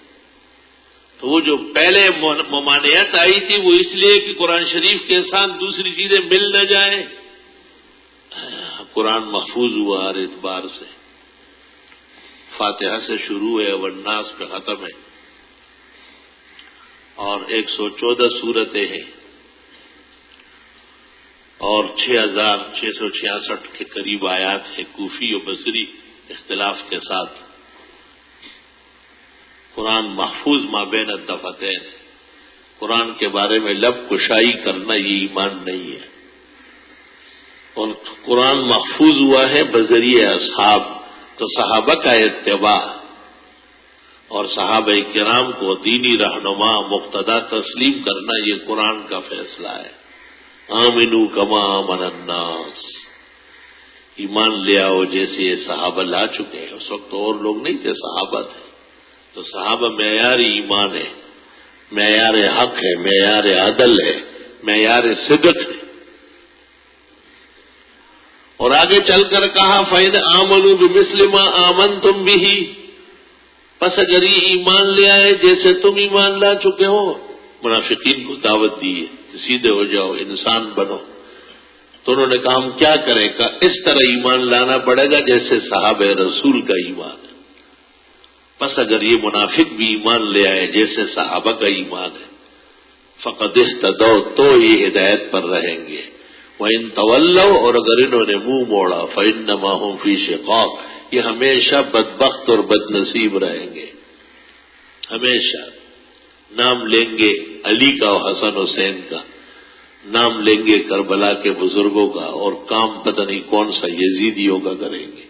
تو وہ جو پہلے ممانعت آئی تھی وہ اس لیے کہ قرآن شریف کے ساتھ دوسری چیزیں مل نہ جائیں. قرآن محفوظ ہوا ہر اعتبار سے، فاتحہ سے شروع ہے والناس پہ ختم ہے، اور 114 سورتیں ہیں اور 6666 کے قریب آیات ہیں کوفی و بصری اختلاف کے ساتھ. قرآن محفوظ ما بین الدفتین. قرآن کے بارے میں لب کشائی کرنا یہ ایمان نہیں ہے. اور قرآن محفوظ ہوا ہے بذریعہ اصحاب، تو صحابہ کا اتباع اور صحابہ کرام کو دینی رہنما مقتدا تسلیم کرنا یہ قرآن کا فیصلہ ہے. آمنو کما آمن الناس، ایمان لے آؤ جیسے یہ صحابہ لا چکے ہیں. اس وقت اور لوگ نہیں تھے، صحابہ تھے. تو صحابہ معیار ایمان ہے، معیار حق ہے، معیار عدل ہے، معیار صدق ہے. اور آگے چل کر کہا فَإِنْ آمَنُوا بِمِثْلِ مَا آمَنْتُمْ بِهِ، پس اگر یہ ایمان لے آئے جیسے تم ایمان لا چکے ہو. منافقین کو دعوت دی ہے سیدھے ہو جاؤ، انسان بنو. تو انہوں نے کہا ہم کیا کریں؟ کہ اس طرح ایمان لانا پڑے گا جیسے صحابہ رسول کا ایمان ہے. پس اگر یہ منافق بھی ایمان لے آئے جیسے صحابہ کا ایمان ہے، فقد اہتدوا، تو یہ ہدایت پر رہیں گے. وَإِن تَوَلَّوْا، اور اگر انہوں نے منہ موڑا، فَإِنَّمَا هُمْ فِي شِقَاقٍ، یہ ہمیشہ بدبخت اور بدنصیب رہیں گے. ہمیشہ نام لیں گے علی کا اور حسن حسین کا، نام لیں گے کربلا کے بزرگوں کا، اور کام پتہ نہیں کون سا یزیدیوں کا کریں گے.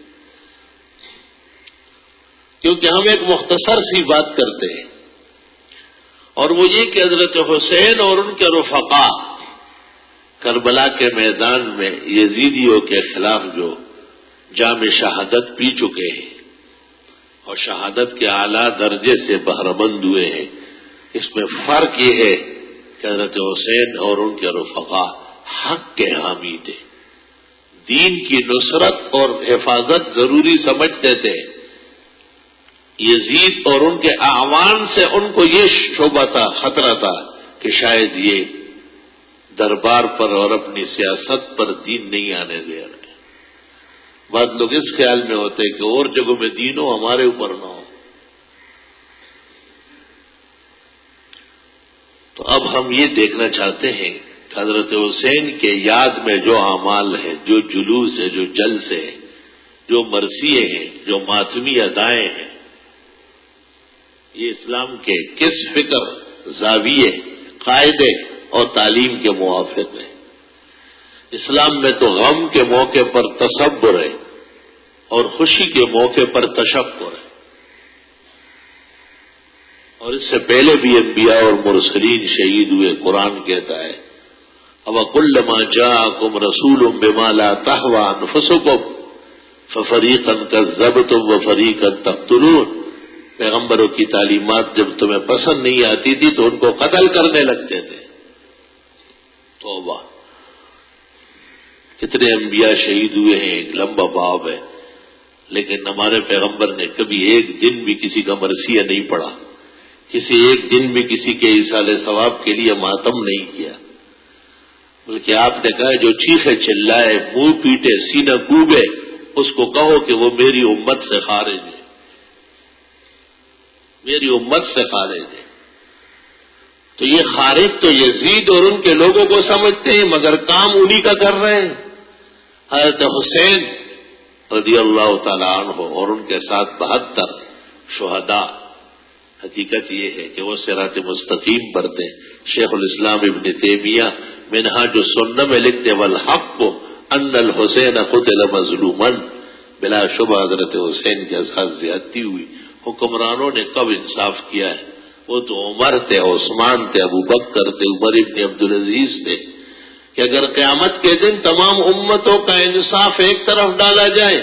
کیونکہ ہم ایک مختصر سی بات کرتے ہیں، اور وہ یہ کہ حضرت حسین اور ان کے رفقا کربلا کے میدان میں یزیدیوں کے خلاف جو جام شہادت پی چکے ہیں اور شہادت کے اعلیٰ درجے سے بہرمند ہوئے ہیں. اس میں فرق یہ ہے کہ حضرت حسین اور ان کے رفقا حق کے حامی تھے، دین کی نصرت اور حفاظت ضروری سمجھتے تھے. یزید اور ان کے اعوان سے ان کو یہ شبہ تھا، خطرہ تھا کہ شاید یہ دربار پر اور اپنی سیاست پر دین نہیں آنے دے رہے. بعض لوگ اس خیال میں ہوتے کہ اور جگہوں میں دین ہو، ہمارے اوپر نہ ہو. تو اب ہم یہ دیکھنا چاہتے ہیں کہ حضرت حسین کے یاد میں جو اعمال ہیں، جو جلوس ہے، جو جلسے ہیں، جو مرثیے ہیں، جو ماتمی ادائیں ہیں، یہ اسلام کے کس فکر، زاویے، قاعدے اور تعلیم کے موافق ہے. اسلام میں تو غم کے موقع پر تصبر ہے اور خوشی کے موقع پر تشکر ہے. اور اس سے پہلے بھی انبیاء اور مرسلین شہید ہوئے. قرآن کہتا ہے وَكُلَّمَا جَاءَكُمْ رَسُولٌ بِمَا لَا تَهْوَىٰ أَنفُسُكُمْ فَفَرِيقًا كَذَّبْتُمْ وَفَرِيقًا تَقْتُلُونَ. پیغمبروں کی تعلیمات جب تمہیں پسند نہیں آتی تھی تو ان کو قتل کرنے لگتے تھے. توبہ، کتنے انبیاء شہید ہوئے ہیں، ایک لمبا باب ہے. لیکن ہمارے پیغمبر نے کبھی ایک دن بھی کسی کا مرثیہ نہیں پڑھا، کسی ایک دن بھی کسی کے ایصال ثواب کے لیے ماتم نہیں کیا. بلکہ آپ نے کہا جو چیخے چلائے، منہ پیٹے، سینہ کوبے، اس کو کہو کہ وہ میری امت سے خارج ہے، میری امت سے خارج ہے. تو یہ خارج تو یزید اور ان کے لوگوں کو سمجھتے ہیں، مگر کام انہی کا کر رہے ہیں. حضرت حسین رضی اللہ تعالی عنہ اور ان کے ساتھ 72 شہداء، حقیقت یہ ہے کہ وہ صراط مستقیم پر تھے. شیخ الاسلام ابن تیمیہ منہاج السنہ میں لکھتے والحق ان الحسین قتل مظلوما، بلا شبہ حضرت حسین کے ساتھ زیادتی ہوئی حکمرانوں نے کب انصاف کیا ہے؟ وہ تو عمر تھے، عثمان تھے، ابو بکر تھے، عمر ابن عبدالعزیز تھے، کہ اگر قیامت کے دن تمام امتوں کا انصاف ایک طرف ڈالا جائے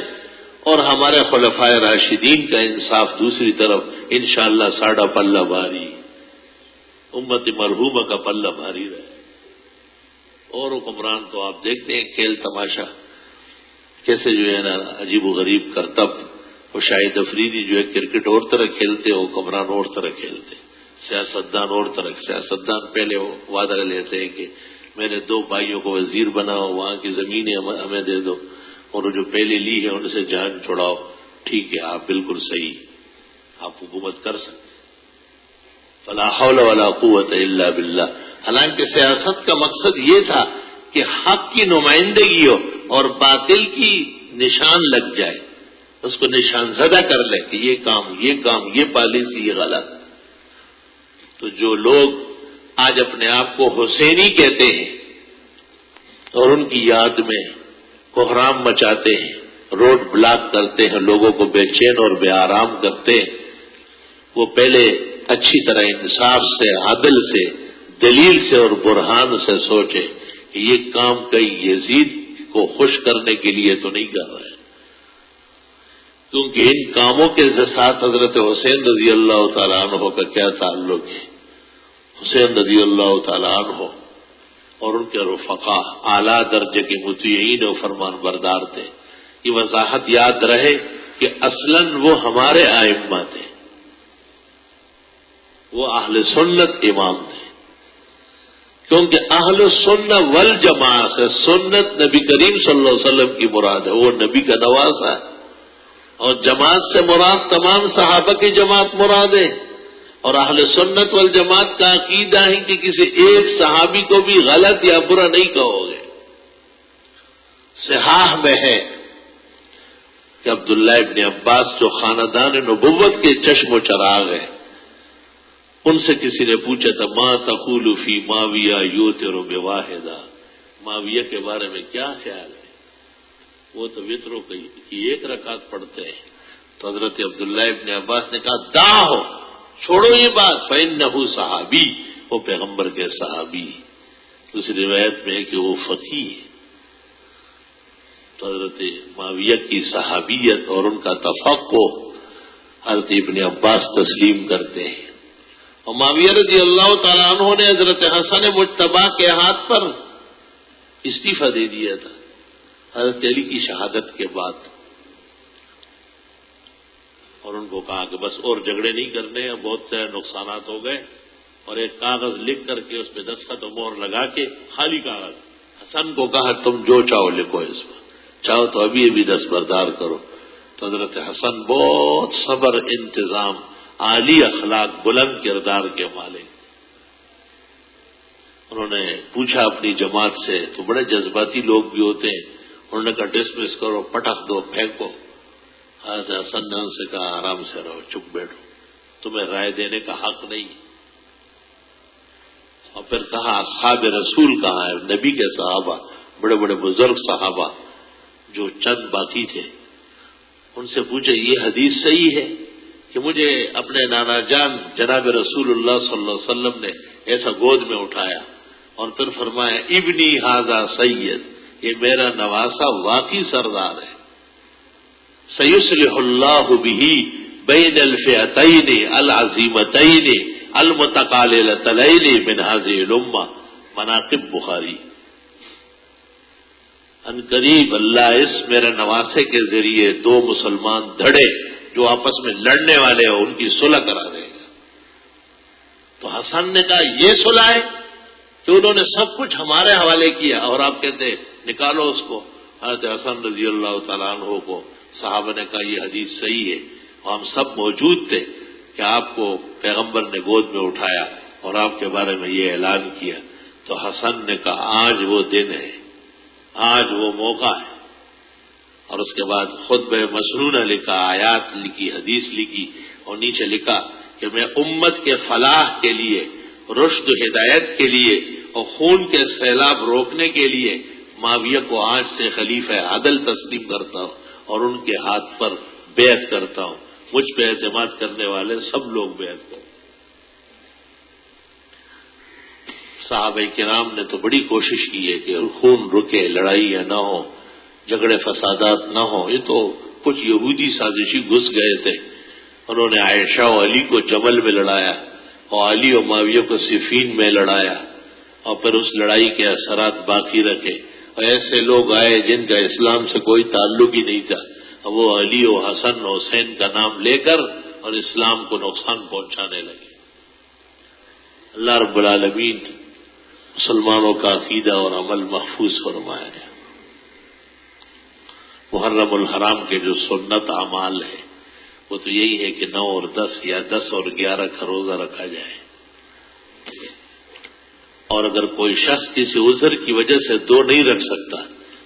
اور ہمارے خلفائے راشدین کا انصاف دوسری طرف، انشاءاللہ ساڑھا پلہ بھاری، امت مرحومہ کا پلہ بھاری رہے۔ اور حکمران تو آپ دیکھتے ہیں کھیل تماشا کیسے جو ہے نا عجیب و غریب کرتب، وہ شاہد افریدی جو ہے کرکٹ اور طرح کھیلتے، حکمران اور طرح کھیلتے، سیاستدان اور طرح۔ سیاستدان پہلے وہ وعدہ لیتے ہیں کہ میں نے 2 بھائیوں کو وزیر بناؤ، وہاں کی زمینیں ہمیں دے دو، اور وہ جو پہلے لی ہے ان سے جان چھڑاؤ۔ ٹھیک ہے، آپ بالکل صحیح، آپ حکومت کر سکتے، فلا حول ولا قوت الا باللہ۔ حالانکہ سیاست کا مقصد یہ تھا کہ حق کی نمائندگی ہو اور باطل کی نشان لگ جائے، اس کو نشان زدہ کر لے کہ یہ کام، یہ پالیسی، یہ غلط۔ تو جو لوگ آج اپنے آپ کو حسینی کہتے ہیں اور ان کی یاد میں کوحرام مچاتے ہیں، روڈ بلاک کرتے ہیں، لوگوں کو بے چین اور بے آرام کرتے ہیں، وہ پہلے اچھی طرح انصاف سے، عدل سے، دلیل سے اور برہان سے سوچے کہ یہ کام کئی یزید کو خوش کرنے کے لیے تو نہیں کر رہے، کیونکہ ان کاموں کے ساتھ حضرت حسین رضی اللہ تعالیٰ عنہ کا کیا تعلق ہے؟ حسین رضی اللہ تعالیٰ عنہ اور ان کے رفقا اعلیٰ درجے کے مطیعین و فرمان بردار تھے۔ یہ وضاحت یاد رہے کہ اصلاً وہ ہمارے ائمہ تھے، وہ اہل سنت امام تھے، کیونکہ اہل سنت والجماعت سے سنت نبی کریم صلی اللہ علیہ وسلم کی مراد ہے، وہ نبی کا نواسہ ہے، اور جماعت سے مراد تمام صحابہ کی جماعت مراد ہے۔ اور اہل سنت والجماعت کا عقیدہ ہے کہ کسی ایک صحابی کو بھی غلط یا برا نہیں کہو گے۔ صحاح میں ہے کہ عبداللہ ابن عباس جو خاندان نبوت کے چشم و چراغ ہیں، ان سے کسی نے پوچھا تھا ما تقول فی معاویہ یوتر بواحدہ، معاویہ کے بارے میں کیا خیال ہے؟ وہ تو وطروں کی 1 رکعت پڑھتے ہیں۔ تو حضرت عبداللہ ابن عباس نے کہا داؤ، چھوڑو یہ بات، فإنہ صحابی، وہ پیغمبر کے صحابی۔ دوسری روایت میں ہے کہ وہ فقیہ ہے۔ تو حضرت معاویہ کی صحابیت اور ان کا تفقہ حضرت ابن عباس تسلیم کرتے ہیں۔ اور معاویہ رضی اللہ تعالیٰ عنہ نے حضرت حسن مجتبی کے ہاتھ پر استعفیٰ دے دیا تھا حضرت علی کی شہادت کے بعد، اور ان کو کہا کہ بس اور جھگڑے نہیں کرنے ہیں، بہت سے نقصانات ہو گئے، اور ایک کاغذ لکھ کر کے اس پہ دستخط و مہر لگا کے، خالی کاغذ، حسن کو کہا تم جو چاہو لکھو اس پر، چاہو تو ابھی دستبردار کرو۔ تو حضرت حسن بہت صبر، انتظام، عالی اخلاق، بلند کردار کے مالک، انہوں نے پوچھا اپنی جماعت سے، تو بڑے جذباتی لوگ بھی ہوتے ہیں، انہوں نے کہا ڈسمس کرو، پٹک دو، پھینکو۔ حضرت حسن نے ان سے کہا آرام سے رہو، چپ بیٹھو، تمہیں رائے دینے کا حق نہیں۔ اور پھر کہا اصحاب رسول کہاں ہے؟ نبی کے صحابہ، بڑے بڑے بزرگ صحابہ جو چند باقی تھے، ان سے پوچھے یہ حدیث صحیح ہے کہ مجھے اپنے نانا جان جناب رسول اللہ صلی اللہ علیہ وسلم نے ایسا گود میں اٹھایا اور پھر فرمایا ابنی ھذا سید، یہ میرا نواسہ واقعی سردار ہے، سیصلح اللہ بہ بین الفئتین العظیمتین المتقاللتین من هذه الامہ، مناقب بخاری۔ ان قریب اللہ اس میرے نواسے کے ذریعے 2 مسلمان دھڑے جو آپس میں لڑنے والے ہیں ان کی صلح کرا دے گا۔ تو حسن نے کہا یہ صلح ہے کہ انہوں نے سب کچھ ہمارے حوالے کیا اور آپ کہتے نکالو اس کو۔ حضرت حسن رضی اللہ تعالیٰ عنہ کو صحابہ نے کہا یہ حدیث صحیح ہے، اور ہم سب موجود تھے کہ آپ کو پیغمبر نے گود میں اٹھایا اور آپ کے بارے میں یہ اعلان کیا۔ تو حسن نے کہا آج وہ دن ہے، آج وہ موقع ہے، اور اس کے بعد خطبہ مسنونہ لکھا، آیات لکھی، حدیث لکھی، اور نیچے لکھا کہ میں امت کے فلاح کے لیے، رشد و ہدایت کے لیے اور خون کے سیلاب روکنے کے لیے معاویہ کو آج سے خلیفہ عدل تسلیم کرتا ہوں اور ان کے ہاتھ پر بیعت کرتا ہوں۔ مجھ پہ اعتماد کرنے والے سب لوگ بیعت کریں۔ صحابہ کرام نے تو بڑی کوشش کی ہے کہ خون رکے، لڑائیاں نہ ہو، جھگڑے فسادات نہ ہو۔ یہ تو کچھ یہودی سازشی گھس گئے تھے، انہوں نے عائشہ و علی کو جمل میں لڑایا اور علی و معاویہ کو صفین میں لڑایا، اور پھر اس لڑائی کے اثرات باقی رکھے، اور ایسے لوگ آئے جن کا اسلام سے کوئی تعلق ہی نہیں تھا، اور وہ علی و حسن و حسین کا نام لے کر اور اسلام کو نقصان پہنچانے لگے۔ اللہ رب العالمین مسلمانوں کا عقیدہ اور عمل محفوظ فرمائے۔ محرم الحرام کے جو سنت اعمال ہے وہ تو یہی ہے کہ 9 اور 10 یا 10 اور 11 کا روزہ رکھا جائے، اور اگر کوئی شخص کسی عذر کی وجہ سے 2 نہیں رکھ سکتا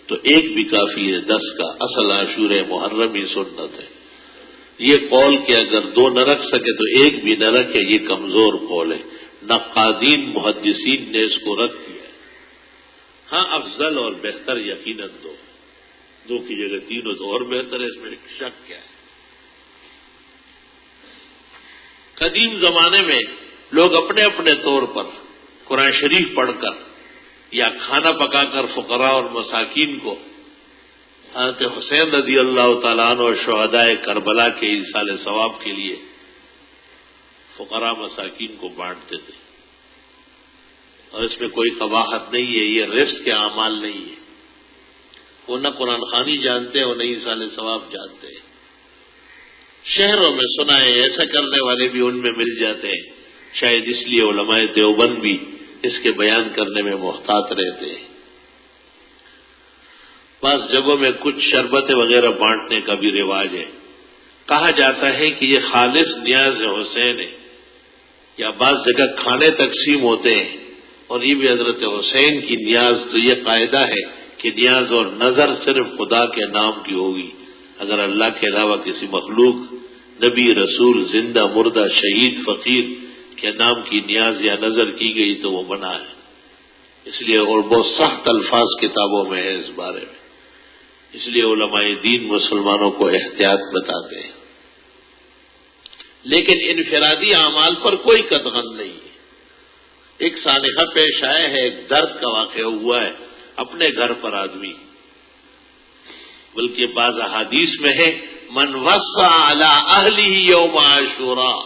تو 1 بھی کافی ہے 10 کا۔ اصل عاشور محرم ہی سنت ہے۔ یہ قول کہ اگر 2 نہ رکھ سکے تو 1 بھی نہ رکھے، یہ کمزور قول ہے۔ نقادین محدثین نے اس کو رکھ دیا۔ ہاں افضل اور بہتر یقیناً 2 کی جگہ 3 ہو تو اور بہتر ہے، اس میں شک کیا ہے۔ قدیم زمانے میں لوگ اپنے اپنے طور پر قرآن شریف پڑھ کر یا کھانا پکا کر فقراء اور مساکین کو حضرت حسین رضی اللہ تعالیٰ عنہ اور شہدائے کربلا کے ایصال ثواب کے لیے فقراء مساکین کو بانٹتے تھے، اور اس میں کوئی قباحت نہیں ہے، یہ رزق کے اعمال نہیں ہے۔ وہ نہ قرآن خوانی جانتے ہیں اور نہ ایصال ثواب جانتے ہیں۔ شہروں میں سنا ہے ایسا کرنے والے بھی ان میں مل جاتے ہیں، شاید اس لیے علماء دیوبند بھی اس کے بیان کرنے میں محتاط رہتے ہیں۔ بعض جگہوں میں کچھ شربتیں وغیرہ بانٹنے کا بھی رواج ہے۔ کہا جاتا ہے کہ یہ خالص نیاز حسین ہے، یا بعض جگہ کھانے تقسیم ہوتے ہیں اور یہ بھی حضرت حسین کی نیاز۔ تو یہ قاعدہ ہے کہ نیاز اور نظر صرف خدا کے نام کی ہوگی، اگر اللہ کے علاوہ کسی مخلوق، نبی، رسول، زندہ، مردہ، شہید، فقیر کے نام کی نیاز یا نظر کی گئی تو وہ منع ہے۔ اس لیے اور بہت سخت الفاظ کتابوں میں ہے اس بارے میں، اس لیے علماء دین مسلمانوں کو احتیاط بتاتے ہیں۔ لیکن انفرادی اعمال پر کوئی قطغن نہیں ہے۔ ایک سانحہ پیش آیا ہے، ایک درد کا واقعہ ہوا ہے اپنے گھر پر آدمی، بلکہ بعض احادیث میں ہے من وصى على اهله یوم عاشوراء،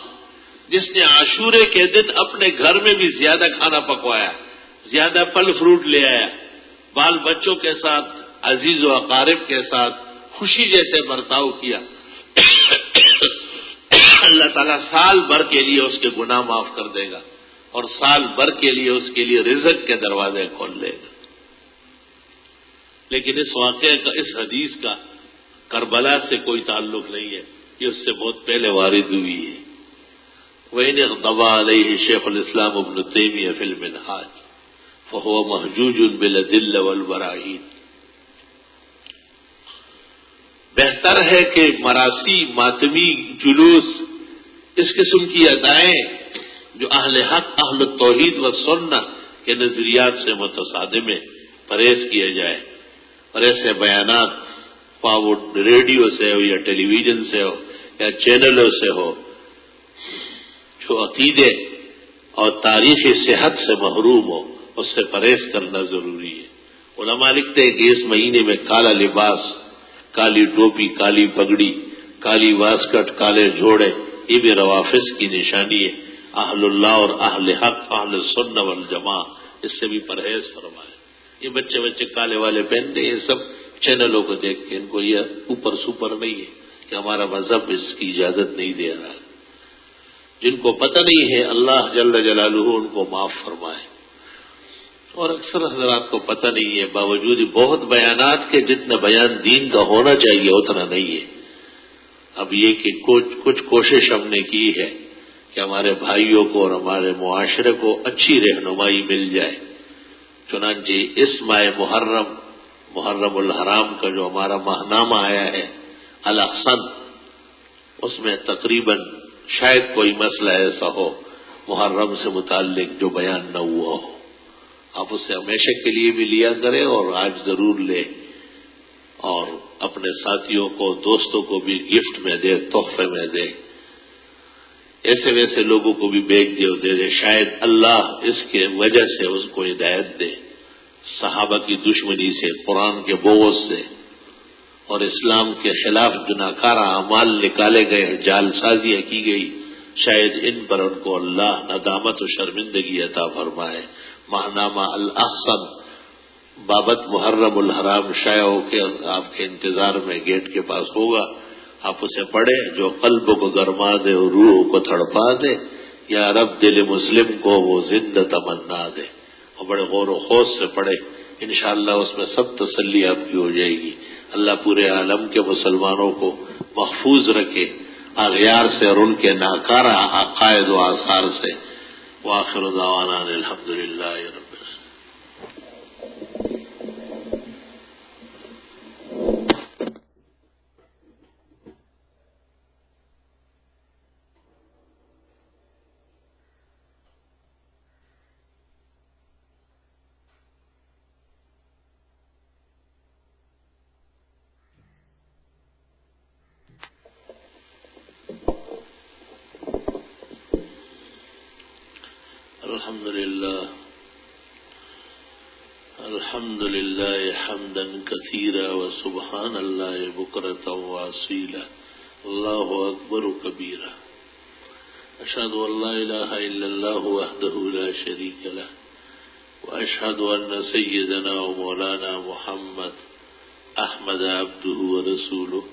جس نے عاشورے کے دن اپنے گھر میں بھی زیادہ کھانا پکوایا، زیادہ پھل فروٹ لے آیا، بال بچوں کے ساتھ، عزیز و اقارب کے ساتھ خوشی جیسے برتاؤ کیا، اللہ تعالیٰ سال بھر کے لیے اس کے گناہ معاف کر دے گا اور سال بھر کے لیے اس کے لیے رزق کے دروازے کھول دے گا۔ لیکن اس واقعے کا، اس حدیث کا کربلا سے کوئی تعلق نہیں ہے، یہ اس سے بہت پہلے وارد ہوئی ہے۔ وَإِنِ اغْضَبَ عَلَيْهِ شیخ الاسلام ابن تیمیہ فی المنہاج فَهُوَ مَحْجُوجٌ بِالْأَدِلَّةِ وَالْبَرَاهِينِ۔ بہتر ہے کہ مراسی، ماتمی، جلوس، اس قسم کی ادائیں جو اہل حق، اہل التوحید و سنت کے نظریات سے متصادم ہیں، پرہیز کیا جائے، اور ایسے بیانات خواہ وہ ریڈیو سے ہو یا ٹیلی ویژن سے ہو یا چینلوں سے ہو، جو عقیدے اور تاریخی صحت سے محروم ہو، اس سے پرہیز کرنا ضروری ہے۔ علماء لکھتے ہیں کہ اس مہینے میں کالا لباس، کالی ٹوپی، کالی پگڑی، کالی واسکٹ، کالے جوڑے، یہ بھی روافض کی نشانی ہے۔ اہل اللہ اور اہل حق، اہل سنت والجماع اس سے بھی پرہیز فرمائے۔ یہ بچے کالے والے پہنتے ہیں، یہ سب چینلوں کو دیکھ کے، ان کو یہ اوپر سوپر نہیں ہے کہ ہمارا مذہب اس کی اجازت نہیں دے رہا۔ جن کو پتہ نہیں ہے اللہ جل جلالہ ان کو معاف فرمائے، اور اکثر حضرات کو پتہ نہیں ہے، باوجود بہت بیانات کے جتنا بیان دین کا ہونا چاہیے اتنا نہیں ہے۔ اب یہ کہ کچھ کوشش ہم نے کی ہے کہ ہمارے بھائیوں کو اور ہمارے معاشرے کو اچھی رہنمائی مل جائے۔ چنانچہ اس ماہ محرم الحرام کا جو ہمارا ماہنامہ آیا ہے الاحسن، اس میں تقریباً شاید کوئی مسئلہ ایسا ہو محرم سے متعلق جو بیان نہ ہوا ہو، آپ اسے ہمیشہ کے لیے بھی لیا کریں اور آج ضرور لیں۔ اور اپنے ساتھیوں کو دوستوں کو بھی گفٹ میں دے، تحفے میں دے، ایسے ویسے لوگوں کو بھی بیچ دے اور دے دے، شاید اللہ اس کے وجہ سے اس کو ہدایت دے۔ صحابہ کی دشمنی سے، قرآن کے بغض سے اور اسلام کے خلاف جو ناکارہ اعمال نکالے گئے، جال سازیاں کی گئی، شاید ان پر ان کو اللہ ندامت و شرمندگی عطا فرمائے۔ ماہنامہ الاحسن بابت محرم الحرام شائع ہو کے آپ کے انتظار میں گیٹ کے پاس ہوگا، آپ اسے پڑھیں، جو قلب کو گرما دے اور روح کو تڑپا دے، یا رب دل مسلم کو وہ زندہ تمنا دے، اور بڑے غور و خوض سے پڑھے، انشاءاللہ اس میں سب تسلی آپ کی ہو جائے گی۔ اللہ پورے عالم کے مسلمانوں کو محفوظ رکھے اغیار سے اور ان کے ناکارہ عقائد و آثار سے۔ وآخر دعوانا الحمدللہ رب العالمین۔ الحمد لله حمدا كثيرا وسبحان الله بكرة وأصيلا الله أكبر كبيرا أشهد أن لا إله إلا الله وحده لا شريك له وأشهد أن سيدنا ومولانا محمد أحمد عبده ورسوله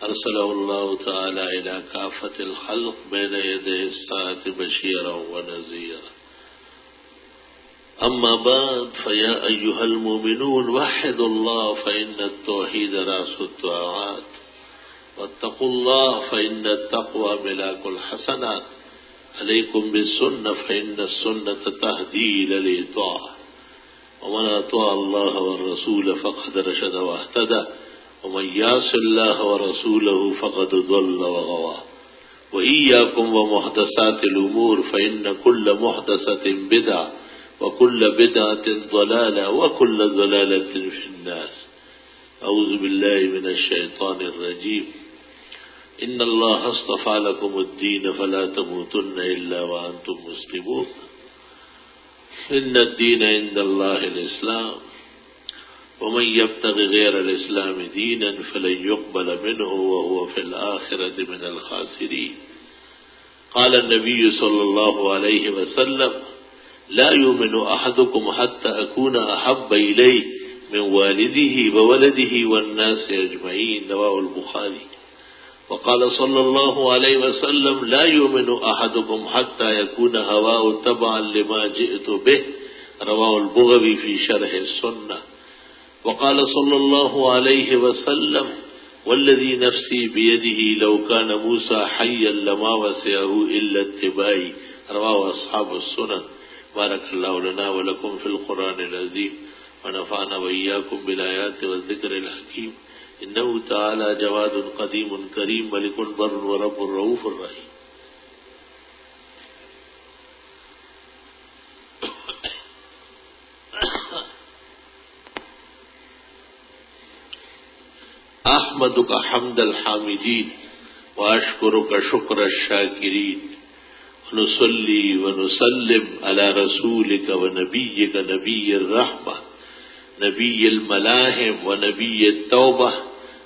أرسله الله تعالى إلى كافة الخلق بين يدي الساعة بشيرا ونذيرا أما بعد فيا أيها المؤمنون وحدوا الله فإن التوحيد رأس الطاعات واتقوا الله فإن التقوى ملاك الحسنات عليكم بالسنة فإن السنة تهدي إلى الإطاعة ومن أطاع الله والرسول فقد رشد واهتدى ومن يعص الله ورسوله فقد ضل وغوى وإياكم ومحدثات الأمور فإن كل محدثة بدعة وكل بدعة ضلالة وكل ضلالة في النار أعوذ بالله من الشيطان الرجيم إن الله اصطفى لكم الدين فلا تموتن إلا وأنتم مسلمون إن الدين عند الله الإسلام ومن يبتغ غير الإسلام دينا فلن يقبل منه وهو في الآخرة من الخاسرين قال النبي صلى الله عليه وسلم لا يؤمن أحدكم حتى أكون أحب إليه من والده وولده والناس أجمعين رواه البخاري وقال صلى الله عليه وسلم لا يؤمن أحدكم حتى يكون هواه تبعا لما جئت به رواه البغوي في شرح السنة وقال صلى الله عليه وسلم والذي نفسي بيده لو كان موسى حيا لما وسعه إلا اتباعي رواه أصحاب السنن بارك الله لنا ولكم في القرآن العظيم ونفعنا وإياكم بالآيات والذكر الحكيم إنه تعالى جواد قديم كريم ملك بر ورب رؤوف رحيم أحمدك حمد الحامدين وأشكرك شكر الشاكرين ونصلي ونسلم على رسولك ونبيك نبي الرحمة نبي الملاهم ونبي التوبة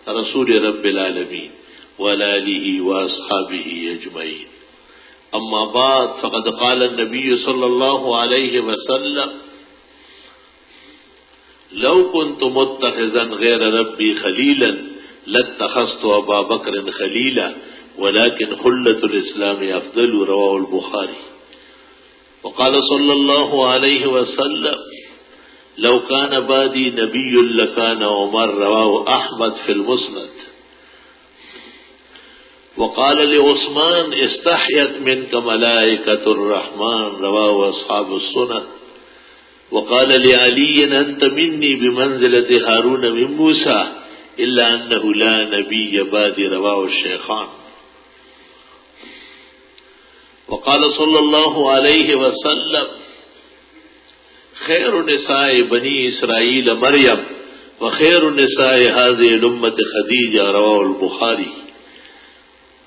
رسول رب العالمين وعلى آله وأصحابه أجمعين أما بعد فقد قال النبي صلى الله عليه وسلم لو كنت متخذا غير ربي خليلا لاتخذت أبا بكر خليلا ولكن خلة الإسلام أفضل رواه البخاري وقال صلى الله عليه وسلم لو كان بعدي نبي لكان عمر رواه أحمد في المسند وقال لعثمان استحيت منك ملائكة الرحمن رواه أصحاب السنن وقال لعلي أنت مني بمنزلة هارون من موسى إلا أنه لا نبي بعدي رواه الشيخان وقال صلى الله عليه وسلم خير نساء بني إسرائيل مريم وخير النساء هذه الأمة خديجة رواه البخاري.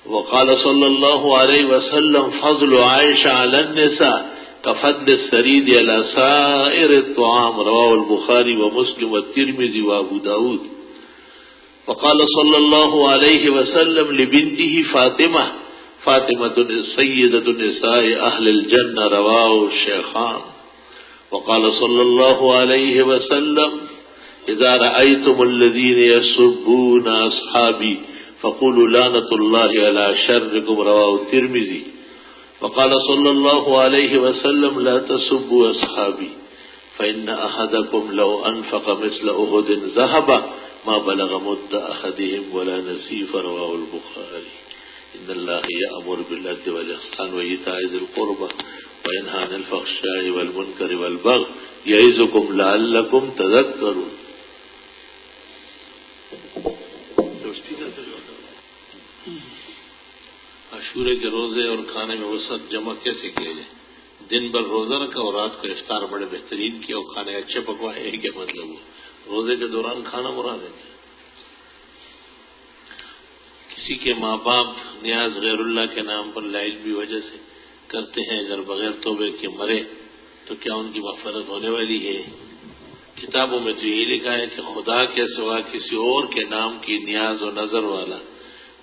وقال صلى الله عليه وسلم فضل عائشة على النساء كفضل الثريد على سائر الطعام رواه البخاري ومسلم والترمذي وأبو داود. وقال صلى الله عليه وسلم لبنته فاطمة سيدة نساء أهل الجنة رواه الشيخان. وقال صلى الله عليه وسلم إذا رأيتم الذين يسبون أصحابي فقولوا لعنة الله على شركم رواه الترمذي. وقال صلى الله عليه وسلم لا تسبوا أصحابي فإن أحدكم لو أنفق مثل أحد ذهبا ما بلغ مد أحدهم ولا نصيف رواه البخاري. إن الله يأمر بالعدل والإحسان وإيتاء ذي القربى وينهى عن الفحشاء والمنكر والبغي يعظكم لعلكم تذكرون. عاشورے کے روزے اور کھانے میں وسعت جمع کیسے کیا جائے؟ دن بھر روزہ رکھا اور رات کو افطار بڑے بہترین کیا اور کھانے اچھے پکوائے ہیں. کیا مطلب ہوا؟ روزے کے دوران کھانا مراد ہے. کسی کے ماں باپ نیاز غیر اللہ کے نام پر لا علمی وجہ سے کرتے ہیں، اگر بغیر توبے کے مرے تو کیا ان کی مغفرت ہونے والی ہے؟ کتابوں میں تو یہی لکھا ہے کہ خدا کے سوا کسی اور کے نام کی نیاز و نظر والا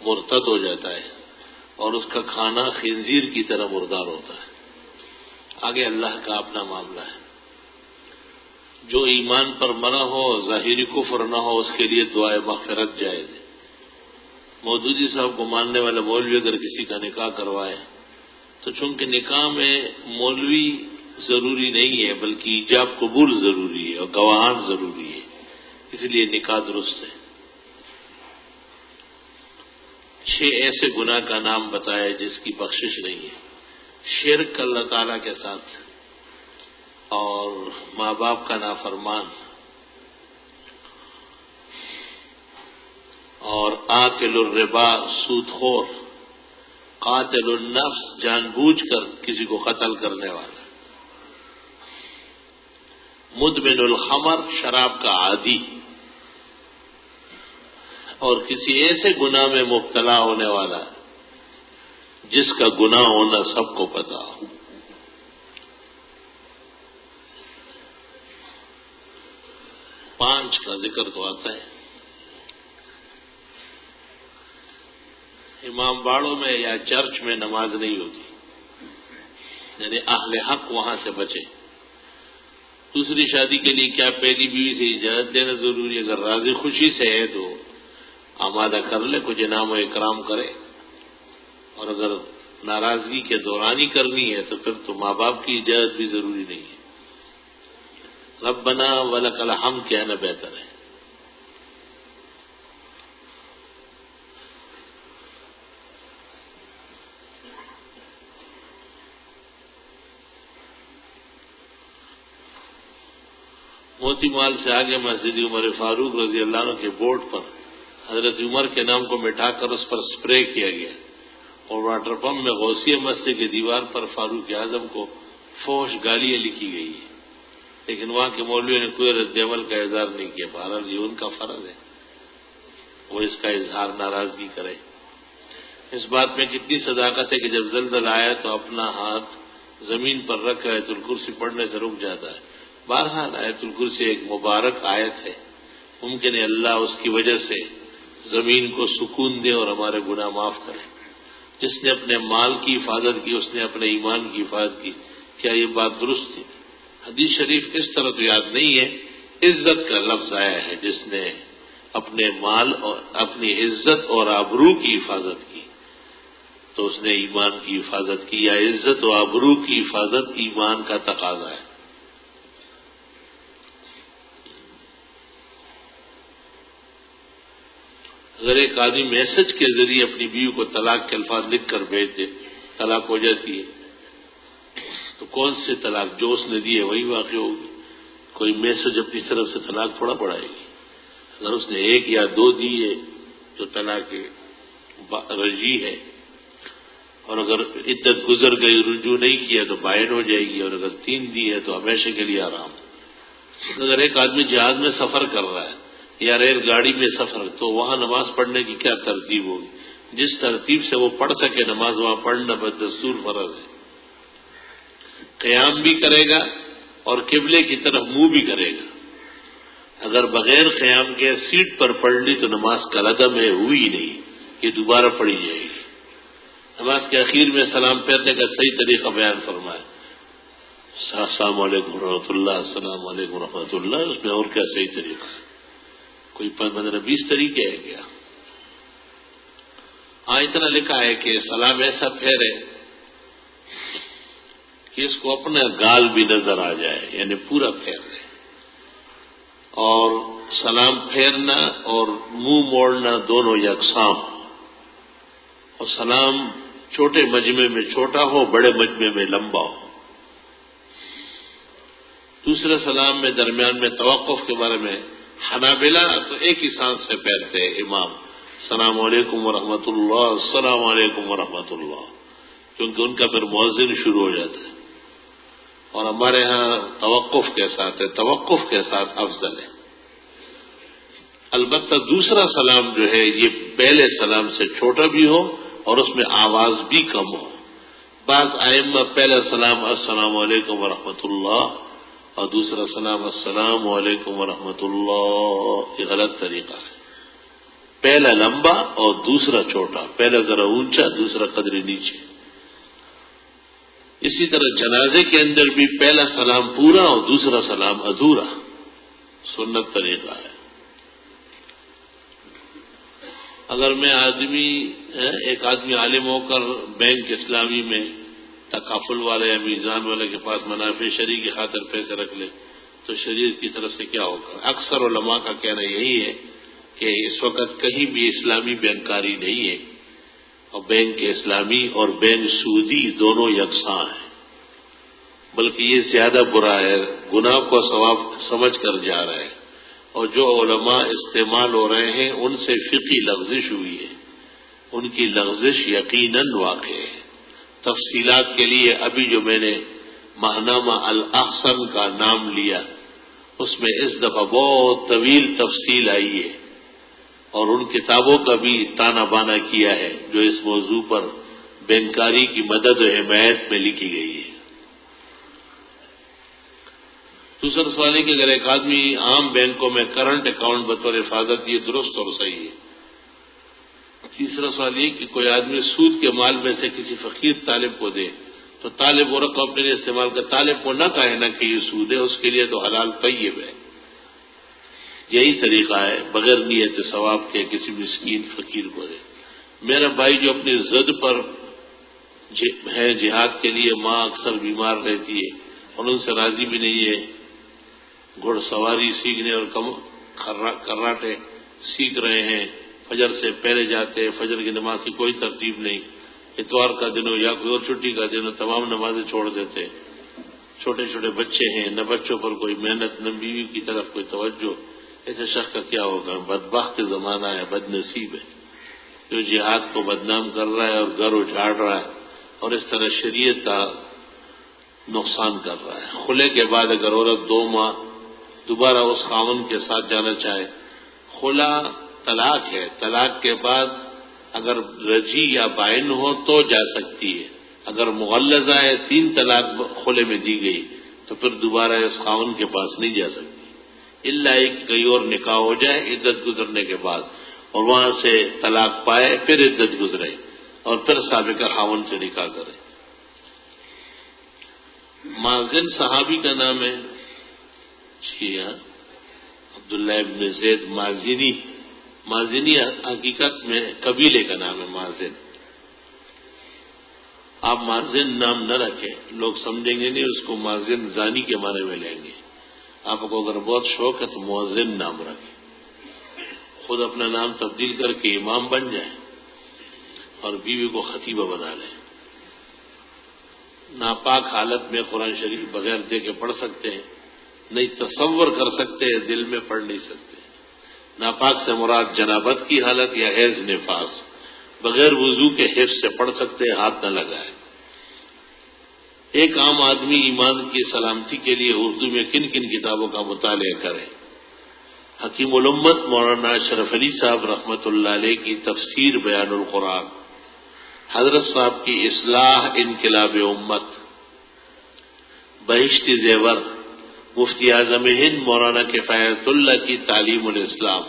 مرتد ہو جاتا ہے اور اس کا کھانا خنزیر کی طرح مردار ہوتا ہے. آگے اللہ کا اپنا معاملہ ہے. جو ایمان پر مرا ہو، ظاہری کفر نہ ہو، اس کے لیے دعائے مغفرت جائز ہے. مودودی صاحب کو ماننے والا مولوی اگر کسی کا نکاح کروائے تو چونکہ نکاح میں مولوی ضروری نہیں ہے بلکہ ایجاب قبول ضروری ہے اور گواہان ضروری ہے، اس لیے نکاح درست ہے. 6 ایسے گناہ کا نام بتایا جس کی بخشش نہیں ہے. شرک اللہ تعالیٰ کے ساتھ اور ماں باپ کا نافرمان اور آکل الربا سود خور، قاتل النفس جان بوجھ کر کسی کو قتل کرنے والا، مدمن الخمر شراب کا عادی، اور کسی ایسے گناہ میں مبتلا ہونے والا جس کا گناہ ہونا سب کو پتا ہو. پانچ کا ذکر تو آتا ہے. امام باڑوں میں یا چرچ میں نماز نہیں ہوتی، یعنی اہل حق وہاں سے بچے. دوسری شادی کے لیے کیا پہلی بیوی سے اجازت دینا ضروری ہے؟ اگر راضی خوشی سے ہے تو آمادہ کر لے، کچھ انعام و اکرام کرے، اور اگر ناراضگی کے دوران ہی کرنی ہے تو پھر تو ماں باپ کی اجازت بھی ضروری نہیں ہے. ربنا ولک الحمد کہنا بہتر ہے. موتی مال سے آگے مسجد عمر فاروق رضی اللہ عنہ کے بورڈ پر حضرت عمر کے نام کو مٹا کر اس پر اسپرے کیا گیا، اور واٹر پمپ میں غوثیہ مسجد کی دیوار پر فاروق اعظم کو فحش گالیاں لکھی گئی ہیں، لیکن وہاں کے مولویوں نے کوئی رد عمل کا اظہار نہیں کیا. بہرحال یہ ان کا فرض ہے، وہ اس کا اظہار ناراضگی کرے. اس بات میں کتنی صداقت ہے کہ جب زلزلہ آیا تو اپنا ہاتھ زمین پر رکھ آیت الکرسی پڑھنے سے رک جاتا ہے. بہرحال آیت الکرسی ایک مبارک آیت ہے، ممکن ہے اللہ اس کی وجہ سے زمین کو سکون دے اور ہمارے گناہ معاف کرے. جس نے اپنے مال کی حفاظت کی اس نے اپنے ایمان کی حفاظت کی. کیا یہ بات درست تھی؟ حدیث شریف اس طرح تو یاد نہیں ہے، عزت کا لفظ آیا ہے. جس نے اپنے مال اور اپنی عزت اور آبرو کی حفاظت کی تو اس نے ایمان کی حفاظت کی. یا عزت و آبرو کی حفاظت ایمان کا تقاضا ہے. اگر ایک آدمی میسج کے ذریعے اپنی بیوی کو طلاق کے الفاظ لکھ کر بھیج دے، طلاق ہو جاتی ہے. تو کون سے طلاق جو اس نے دی ہے وہی واقع ہوگی. کوئی میسج اپنی طرف سے طلاق تھوڑا پڑھائے گی. اگر اس نے 1 یا 2 دی ہے تو طلاق رجعی ہے، اور اگر عدت گزر گئی رجوع نہیں کیا تو بائن ہو جائے گی، اور اگر 3 دی ہے تو ہمیشہ کے لیے آرام. اگر ایک آدمی جہاز میں سفر کر رہا ہے یا ریل گاڑی میں سفر، تو وہاں نماز پڑھنے کی کیا ترتیب ہوگی؟ جس ترتیب سے وہ پڑھ سکے نماز وہاں پڑھنا بدستور فرض ہے۔ قیام بھی کرے گا اور قبلے کی طرف منہ بھی کرے گا۔ اگر بغیر قیام کے سیٹ پر پڑھ لی تو نماز کا عدم ہے، ہوئی نہیں، یہ دوبارہ پڑھی جائے گی۔ نماز کے اخیر میں سلام پھیرنے کا صحیح طریقہ بیان فرمائے، السلام علیکم ورحمۃ اللہ، السلام علیکم ورحمۃ اللہ، اس میں اور کیا صحیح طریقہ ہے؟ کوئی 15-20 طریقے ہے کیا؟ ہاں اتنا لکھا ہے کہ سلام ایسا پھیرے کہ اس کو اپنا گال بھی نظر آ جائے، یعنی پورا پھیر لے، اور سلام پھیرنا اور منہ موڑنا دونوں یکساں، اور سلام چھوٹے مجمع میں چھوٹا ہو، بڑے مجمع میں لمبا ہو۔ دوسرے سلام میں درمیان میں توقف کے بارے میں حنابلہ تو ایک ہی سانس سے پھیرتے ہیں امام، السلام علیکم ورحمۃ اللہ، السلام علیکم ورحمۃ اللہ، کیونکہ ان کا پھر مؤذن شروع ہو جاتا ہے، اور ہمارے ہاں توقف کے ساتھ ہے، توقف کے ساتھ افضل ہے۔ البتہ دوسرا سلام جو ہے یہ پہلے سلام سے چھوٹا بھی ہو اور اس میں آواز بھی کم ہو۔ بعض ائمہ پہلا سلام السلام علیکم ورحمۃ اللہ اور دوسرا سلام السلام علیکم ورحمۃ اللہ، یہ غلط طریقہ ہے۔ پہلا لمبا اور دوسرا چھوٹا، پہلا ذرا اونچا دوسرا قدر نیچے۔ اسی طرح جنازے کے اندر بھی پہلا سلام پورا اور دوسرا سلام ادھورا، سنت طریقہ ہے۔ اگر میں ایک آدمی عالم ہو کر بینک اسلامی میں تکافل والے یا میزان والے کے پاس منافع شرعی کی خاطر پیسے رکھ لے تو شریعت کی طرف سے کیا ہوگا؟ اکثر علماء کا کہنا یہی ہے کہ اس وقت کہیں بھی اسلامی بینکاری نہیں ہے، اور بینک اسلامی اور بینک سودی دونوں یکساں ہیں، بلکہ یہ زیادہ برا ہے، گناہ کو ثواب سمجھ کر جا رہا ہے، اور جو علماء استعمال ہو رہے ہیں ان سے فقہی لغزش ہوئی ہے، ان کی لغزش یقیناً واقع ہے۔ تفصیلات کے لیے ابھی جو میں نے ماہنامہ الاحسن کا نام لیا اس میں اس دفعہ بہت طویل تفصیل آئی ہے، اور ان کتابوں کا بھی تانا بانا کیا ہے جو اس موضوع پر بینکاری کی مدد و حمایت میں لکھی گئی ہے۔ دوسرا سوال ہے کہ اگر ایک آدمی عام بینکوں میں کرنٹ اکاؤنٹ بطور حفاظت، یہ درست اور صحیح ہے۔ تیسرا سوال یہ کہ کوئی آدمی سود کے مال میں سے کسی فقیر طالب کو دے تو طالب وہ رقم اپنے لیے استعمال کر، طالب کو نہ کہے نا کہ یہ سود ہے، اس کے لیے تو حلال طیب ہے۔ یہی طریقہ ہے، بغیر نیت ثواب کے کسی مسکین فقیر کو دے۔ میرا بھائی جو اپنی ضد پر ہے جہاد کے لیے، ماں اکثر بیمار رہتی ہے اور ان سے راضی بھی نہیں ہے، گھڑ سواری سیکھنے اور کراٹے سیکھ رہے ہیں، فجر سے پہلے جاتے ہیں، فجر کی نماز کی کوئی ترتیب نہیں، اتوار کا دن ہو یا کوئی اور چھٹی کا دن ہو تمام نمازیں چھوڑ دیتے، چھوٹے چھوٹے بچے ہیں، نہ بچوں پر کوئی محنت نہ بیوی کی طرف کوئی توجہ، ایسے شخص کا کیا ہوگا؟ بدبخت زمانہ ہے، بد نصیب ہے جو جہاد کو بدنام کر رہا ہے اور گھر اجاڑ رہا ہے اور اس طرح شریعت کا نقصان کر رہا ہے۔ خلے کے بعد اگر عورت 2 ماہ دوبارہ اس خاوند کے ساتھ جانا چاہے، خلا طلاق ہے، طلاق کے بعد اگر رجی یا بائن ہو تو جا سکتی ہے، اگر مغلظہ ہے 3 طلاق خلے میں دی گئی تو پھر دوبارہ اس خاوند کے پاس نہیں جا سکتی، الا ایک کئی اور نکاح ہو جائے عدت گزرنے کے بعد، اور وہاں سے طلاق پائے پھر عدت گزرے اور پھر سابقہ خاوند سے نکاح کرے۔ مازن صحابی کا نام ہے، جی ہاں، عبداللہ ابن زید مازنی، مازنی حقیقت میں قبیلے کا نام ہے مازن۔ آپ مازن نام نہ رکھیں، لوگ سمجھیں گے نہیں، اس کو مازن زانی کے معنی میں لیں گے۔ آپ کو اگر بہت شوق ہے تو مؤذن نام رکھیں، خود اپنا نام تبدیل کر کے امام بن جائیں اور بیوی کو خطیبہ بنا لیں۔ ناپاک حالت میں قرآن شریف بغیر دے کے پڑھ سکتے ہیں، نہیں تصور کر سکتے ہیں، دل میں پڑھ نہیں سکتے۔ ناپاک سے مراد جنابت کی حالت یا حیض نفاس، بغیر وضو کے حفظ سے پڑھ سکتے ہیں، ہاتھ نہ لگائے۔ ایک عام آدمی ایمان کی سلامتی کے لیے اردو میں کن کن کتابوں کا مطالعہ کرے؟ حکیم الامت مولانا اشرف علی صاحب رحمۃ اللہ علیہ کی تفسیر بیان القرآن، حضرت صاحب کی اصلاح انقلاب امت، بہشتی زیور، مفتی اعظم ہند مولانا کفایت اللہ کی تعلیم الاسلام،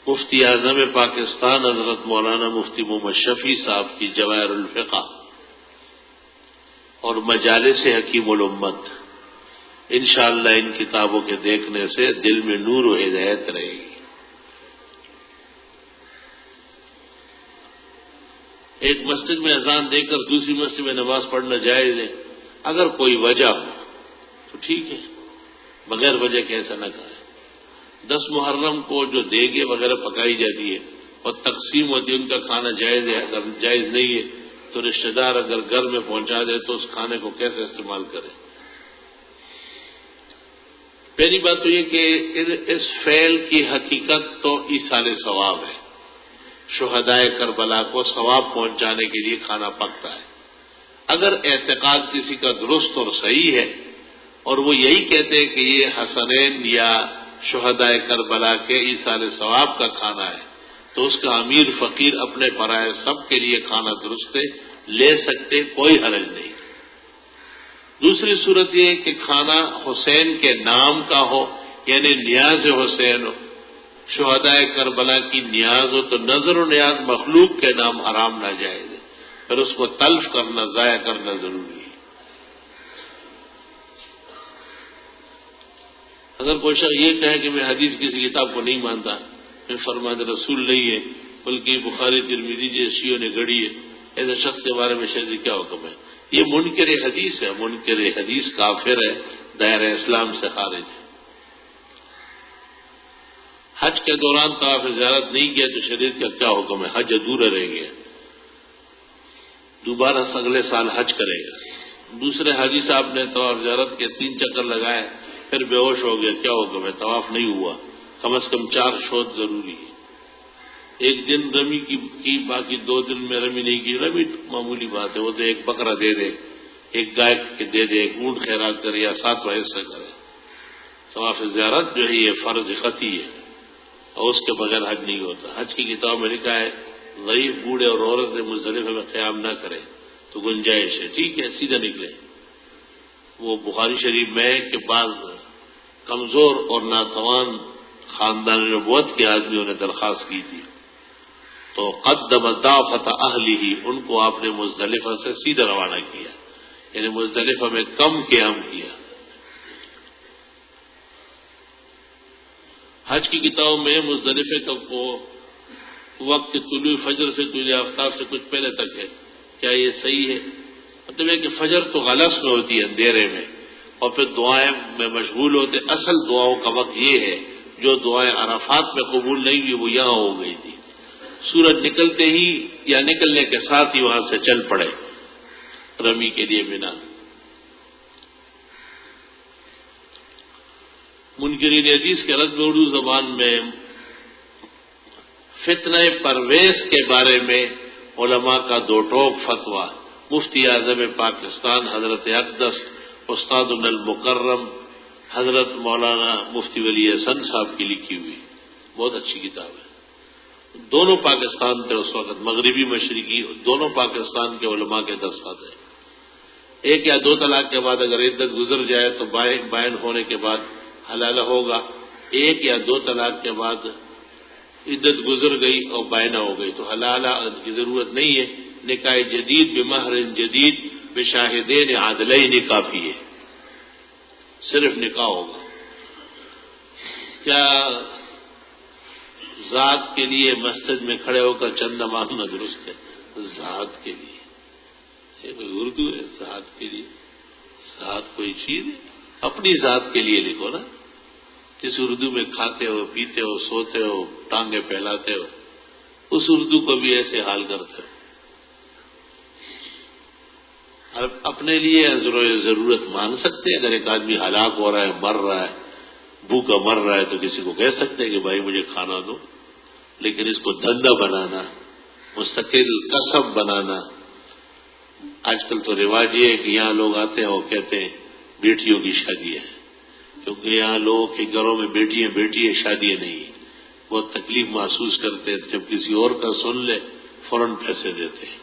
مفتی اعظم پاکستان حضرت مولانا مفتی محمد شفیع صاحب کی جواہر الفقہ اور مجالس حکیم الامت، انشاءاللہ ان کتابوں کے دیکھنے سے دل میں نور و ہدایت رہے گی۔ ایک مسجد میں اذان دے کر دوسری مسجد میں نماز پڑھنا جائز ہے، اگر کوئی وجہ ہو تو ٹھیک ہے، بغیر وجہ کے ایسا نہ کریں۔ 10 محرم کو جو دیگیں وغیرہ پکائی جاتی ہے اور تقسیم ہوتی ہے، ان کا کھانا جائز ہے، اگر جائز نہیں ہے تو رشتہ دار اگر گھر میں پہنچا دے تو اس کھانے کو کیسے استعمال کرے؟ پہلی بات تو یہ کہ اس فعل کی حقیقت تو ایصال ثواب ہے، شہدائے کربلا کو ثواب پہنچانے کے لیے کھانا پکتا ہے۔ اگر اعتقاد کسی کا درست اور صحیح ہے اور وہ یہی کہتے ہیں کہ یہ حسنین یا شہدائے کربلا کے ایصال ثواب کا کھانا ہے، تو اس کا امیر فقیر اپنے پرائے سب کے لیے کھانا درست لے سکتے، کوئی حرج نہیں۔ دوسری صورت یہ کہ کھانا حسین کے نام کا ہو، یعنی نیاز حسین ہو، شہدائے کربلا کی نیاز ہو، تو نظر و نیاز مخلوق کے نام حرام ناجائز ہے، پھر اس کو تلف کرنا، ضائع کرنا ضروری ہے۔ اگر کوئی شخص یہ کہے کہ میں حدیث کسی کتاب کو نہیں مانتا، میں فرمان رسول نہیں ہے بلکہ بخاری ترمذی جیسیوں نے گڑھی ہے، ایسے شخص کے بارے میں شریعت کیا حکم ہے؟ یہ منکر حدیث ہے، منکر حدیث کافر ہے، دائرہ اسلام سے خارج ہے۔ حج کے دوران طواف زیارت نہیں کیا تو شریعت کا کیا حکم ہے؟ حج ادھورا رہ گیا، دوبارہ اگلے سال حج کرے گا۔ دوسرے حاجی صاحب نے طواف زیارت کے 3 چکر لگائے، پھر بے ہوش ہو گیا، کیا حکم ہے؟ طواف نہیں ہوا، کم از کم 4 شوط ضروری ہے۔ ایک دن رمی کی باقی 2 دن میں رمی نہیں کی، رمی معمولی بات ہے، وہ تو ایک بکرا دے دے، ایک گائے دے دے، ایک اونٹ خیرات کرے یا 7واں حصہ کرے۔ طواف زیارت جو ہے یہ فرض قطعی ہے اور اس کے بغیر حج نہیں ہوتا۔ حج کی کتاب میں لکھا ہے غریب بوڑھے اور عورت مزدلفہ میں قیام نہ کرے تو گنجائش ہے، ٹھیک ہے، سیدھا نکلے۔ وہ بخاری شریف میں کہ بعض کمزور اور ناتوان خاندان نبوت کے آدمیوں نے درخواست کی تھی تو قدم دعوت اہلہ، ان کو آپ نے مزدلفہ سے سیدھا روانہ کیا، یعنی مزدلفہ میں کم قیام کیا۔ حج کی کتابوں میں مزدلفے کا وقت طلوع فجر سے طلوع آفتاب سے کچھ پہلے تک ہے، کیا یہ صحیح ہے؟ مطلب ہے کہ فجر تو غلس میں ہوتی ہے، اندھیرے میں، اور پھر دعائیں میں مشغول ہوتے۔ اصل دعاؤں کا وقت یہ ہے، جو دعائیں عرفات میں قبول نہیں ہوئی وہ یہاں ہو گئی تھی۔ سورج نکلتے ہی یا نکلنے کے ساتھ ہی وہاں سے چل پڑے رمی کے لیے بنا۔ منکرین حدیث کے رد میں اردو زبان میں فتنہ پرویز کے بارے میں علماء کا 2 ٹوک فتویٰ، مفتی اعظم پاکستان حضرت اقدس استاد المکرم حضرت مولانا مفتی ولی حسن صاحب کی لکھی ہوئی، بہت اچھی کتاب ہے۔ دونوں پاکستان تھے اس وقت، مغربی مشرقی، دونوں پاکستان کے علماء کے دستخط ہیں۔ 1 یا 2 طلاق کے بعد اگر عدت گزر جائے تو بائن ہونے کے بعد حلال ہوگا، 1 یا 2 طلاق کے بعد عدت گزر گئی اور بائنہ ہو گئی تو حلالہ کی ضرورت نہیں ہے، نکاح جدید بمہر جدید بشاہدین عادلین کافی ہے، صرف نکاح ہوگا۔ کیا ذات کے لیے مسجد میں کھڑے ہو کر چندہ مانگنا درست ہے؟ ذات کے لیے، یہ کوئی اردو ہے؟ ذات کے لیے، ذات کوئی چیز ہے؟ اپنی ذات کے لیے لکھو نا۔ جس اردو میں کھاتے ہو، پیتے ہو، سوتے ہو، ٹانگیں پھیلاتے ہو، اس اردو کو بھی ایسے حال کرتے ہو۔ اپنے لیے ضرورت مان سکتے ہیں، اگر ایک آدمی ہلاک ہو رہا ہے، مر رہا ہے، بھوکا مر رہا ہے تو کسی کو کہہ سکتے ہیں کہ بھائی مجھے کھانا دو، لیکن اس کو دھندا بنانا، مستقل کسب بنانا، آج کل تو رواج یہ ہے کہ یہاں لوگ آتے ہیں اور کہتے ہیں بیٹیوں کی شادی ہے، کیونکہ یہاں لوگوں کے گھروں میں بیٹیاں شادیاں نہیں ہیں، بہت تکلیف محسوس کرتے ہیں، جب کسی اور کا سن لے فوراً پیسے دیتے ہیں۔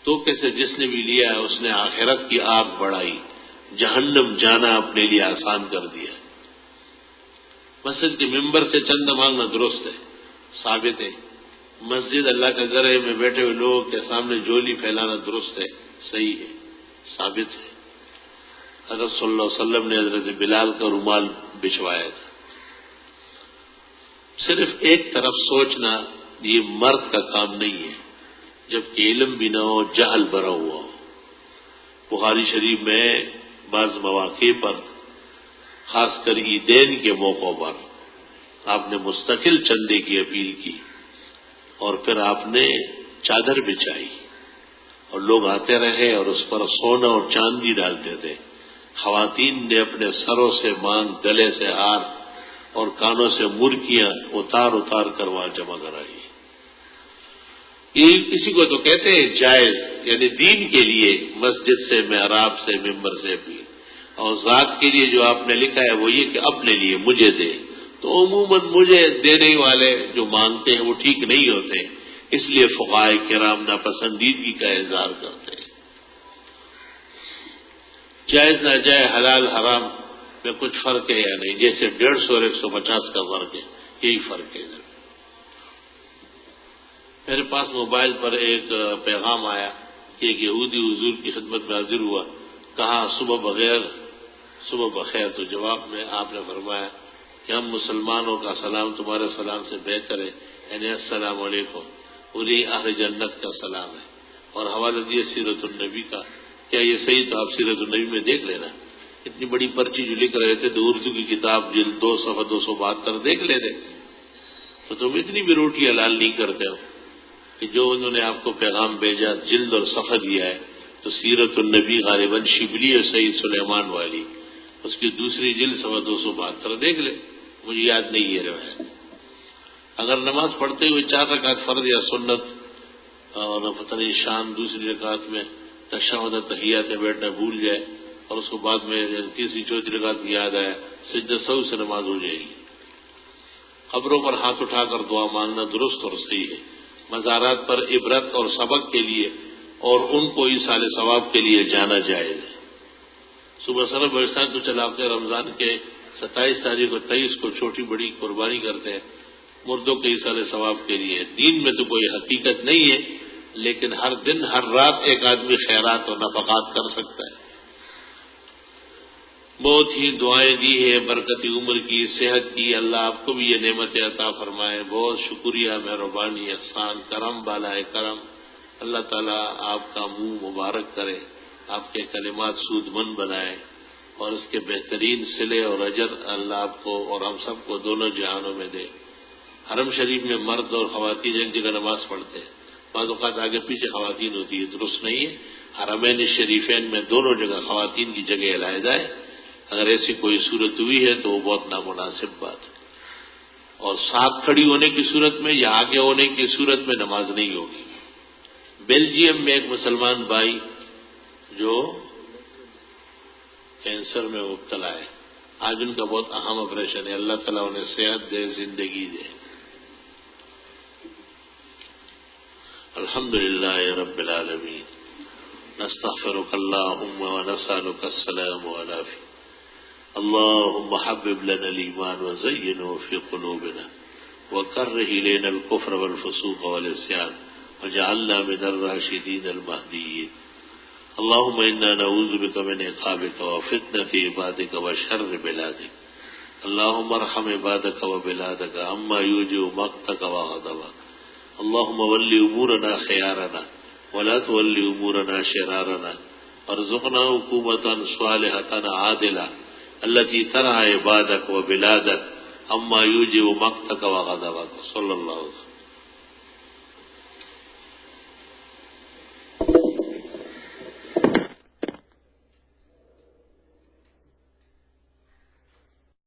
تو کیسے جس نے بھی لیا ہے اس نے آخرت کی آگ بڑھائی، جہنم جانا اپنے لیے آسان کر دیا۔ مسجد کے ممبر سے چندہ مانگنا درست ہے، ثابت ہے۔ مسجد اللہ کا گھر ہے، میں بیٹھے ہوئے لوگوں کے سامنے جھولی پھیلانا درست ہے، صحیح ہے، ثابت ہے۔ حضرت صلی اللہ علیہ وسلم نے حضرت بلال کا رومال بچھوایا تھا۔ صرف ایک طرف سوچنا یہ مرد کا کام نہیں ہے، جبکہ علم بھی نہ ہو، جہل بھرا ہوا ہو۔ بخاری شریف میں بعض مواقع پر، خاص کر عیدین کے موقع پر، آپ نے مستقل چندے کی اپیل کی اور پھر آپ نے چادر بچھائی اور لوگ آتے رہے اور اس پر سونا اور چاندی ڈالتے تھے۔ خواتین نے اپنے سروں سے مانگ، گلے سے ہار اور کانوں سے مرکیاں اتار اتار کر وہاں جمع کرائی۔ یہ اسی کو تو کہتے ہیں جائز، یعنی دین کے لیے مسجد سے، محراب سے، ممبر سے بھی، اور ذات کے لیے جو آپ نے لکھا ہے وہ یہ کہ اپنے لیے مجھے دے، تو عموماً مجھے دینے والے جو مانگتے ہیں وہ ٹھیک نہیں ہوتے، اس لیے فقہاء کرام ناپسندیدگی کا اظہار کرتے ہیں۔ جائز نہ جائز، حلال حرام میں کچھ فرق ہے یا نہیں؟ جیسے 150 اور 150 کا فرق ہے، یہی فرق ہے۔ میرے پاس موبائل پر ایک پیغام آیا کہ ایک یہودی حضور کی خدمت میں حاضر ہوا، کہا صبح بخیر، تو جواب میں آپ نے فرمایا کہ ہم مسلمانوں کا سلام تمہارے سلام سے بہتر ہے، یعنی السلام علیکم، پوری اہل جنت کا سلام ہے، اور حوالہ دیے سیرت النبی کا۔ کیا یہ صحیح؟ تو آپ سیرت النبی میں دیکھ لینا، اتنی بڑی پرچی جو لکھ رہے تھے تو اردو کی کتاب جلد 2 صفحہ 272 دیکھ لیتے، تو تم اتنی بھی روٹی حلال نہیں کرتے ہو کہ جو انہوں نے آپ کو پیغام بھیجا جلد اور صفحہ دیا ہے، تو سیرت النبی غالباً شبلی اور سید سلیمان والی، اس کی دوسری جلد صفحہ 272 دیکھ لے، مجھے یاد نہیں ہے روایت۔ اگر نماز پڑھتے ہوئے 4 رکعت فرض یا سنت اور پتہ نہیں شان دوسری رکعت میں تشہد تحیات میں بیٹھنا بھول جائے اور اس کو بعد میں تیسری چوتھی رکعت میں یاد آیا، سجدہ سہو سے نماز ہو جائے گی۔ قبروں پر ہاتھ اٹھا کر دعا مانگنا درست اور صحیح ہے، مزارات پر عبرت اور سبق کے لیے اور ان کو ایصال ثواب کے لیے جانا جائز ہے۔ صبح سرب بلوچستان کچھ علاقے رمضان کے 27 تاریخ اور 23 کو چھوٹی بڑی قربانی کرتے ہیں مردوں کے ایصال ثواب کے لیے۔ دین میں تو کوئی حقیقت نہیں ہے، لیکن ہر دن ہر رات ایک آدمی خیرات اور نفقات کر سکتا ہے۔ بہت ہی دعائیں دی ہے، برکت عمر کی، صحت کی، اللہ آپ کو بھی یہ نعمت عطا فرمائے۔ بہت شکریہ، مہربانی، احسان، کرم بالائے کرم۔ اللہ تعالیٰ آپ کا منہ مبارک کرے، آپ کے کلمات سود مند بنائے اور اس کے بہترین صلے اور اجر اللہ آپ کو اور ہم سب کو دونوں جہانوں میں دے۔ حرم شریف میں مرد اور خواتین ایک جگہ نماز پڑھتے ہیں، بعض اوقات آگے پیچھے خواتین ہوتی ہے، درست نہیں ہے۔ حرمین شریفین میں دونوں جگہ خواتین کی جگہ علیحدہ ہے۔ اگر ایسی کوئی صورت ہوئی ہے تو وہ بہت نامناسب بات ہے، اور ساتھ کھڑی ہونے کی صورت میں یا آگے ہونے کی صورت میں نماز نہیں ہوگی۔ بیلجیم میں ایک مسلمان بھائی جو کینسر میں مبتلا ہے، آج ان کا بہت اہم آپریشن ہے، اللہ تعالیٰ انہیں صحت دے، زندگی دے۔ الحمدللہ رب العالمین، نستغفرک اللہم ونسألک السلام والعافیہ۔ اللهم حبب لنا الإيمان وزينه في قلوبنا وكره إلينا الكفر والفسوق والعصيان واجعلنا من الراشدين المهديين. اللهم إنا نعوذ بك من عقابك وفتنة عبادك وشر بلادك. اللهم ارحم عبادك وبلادك عما يوجب مقتك وغضبك. اللهم ول أمورنا خيارنا ولا تول أمورنا شرارنا، وارزقنا حكومة صالحة عادلة التي ترعى عبادك وبلادك عما يوجب مقتك وغضبك. صلى الله عليه وسلم.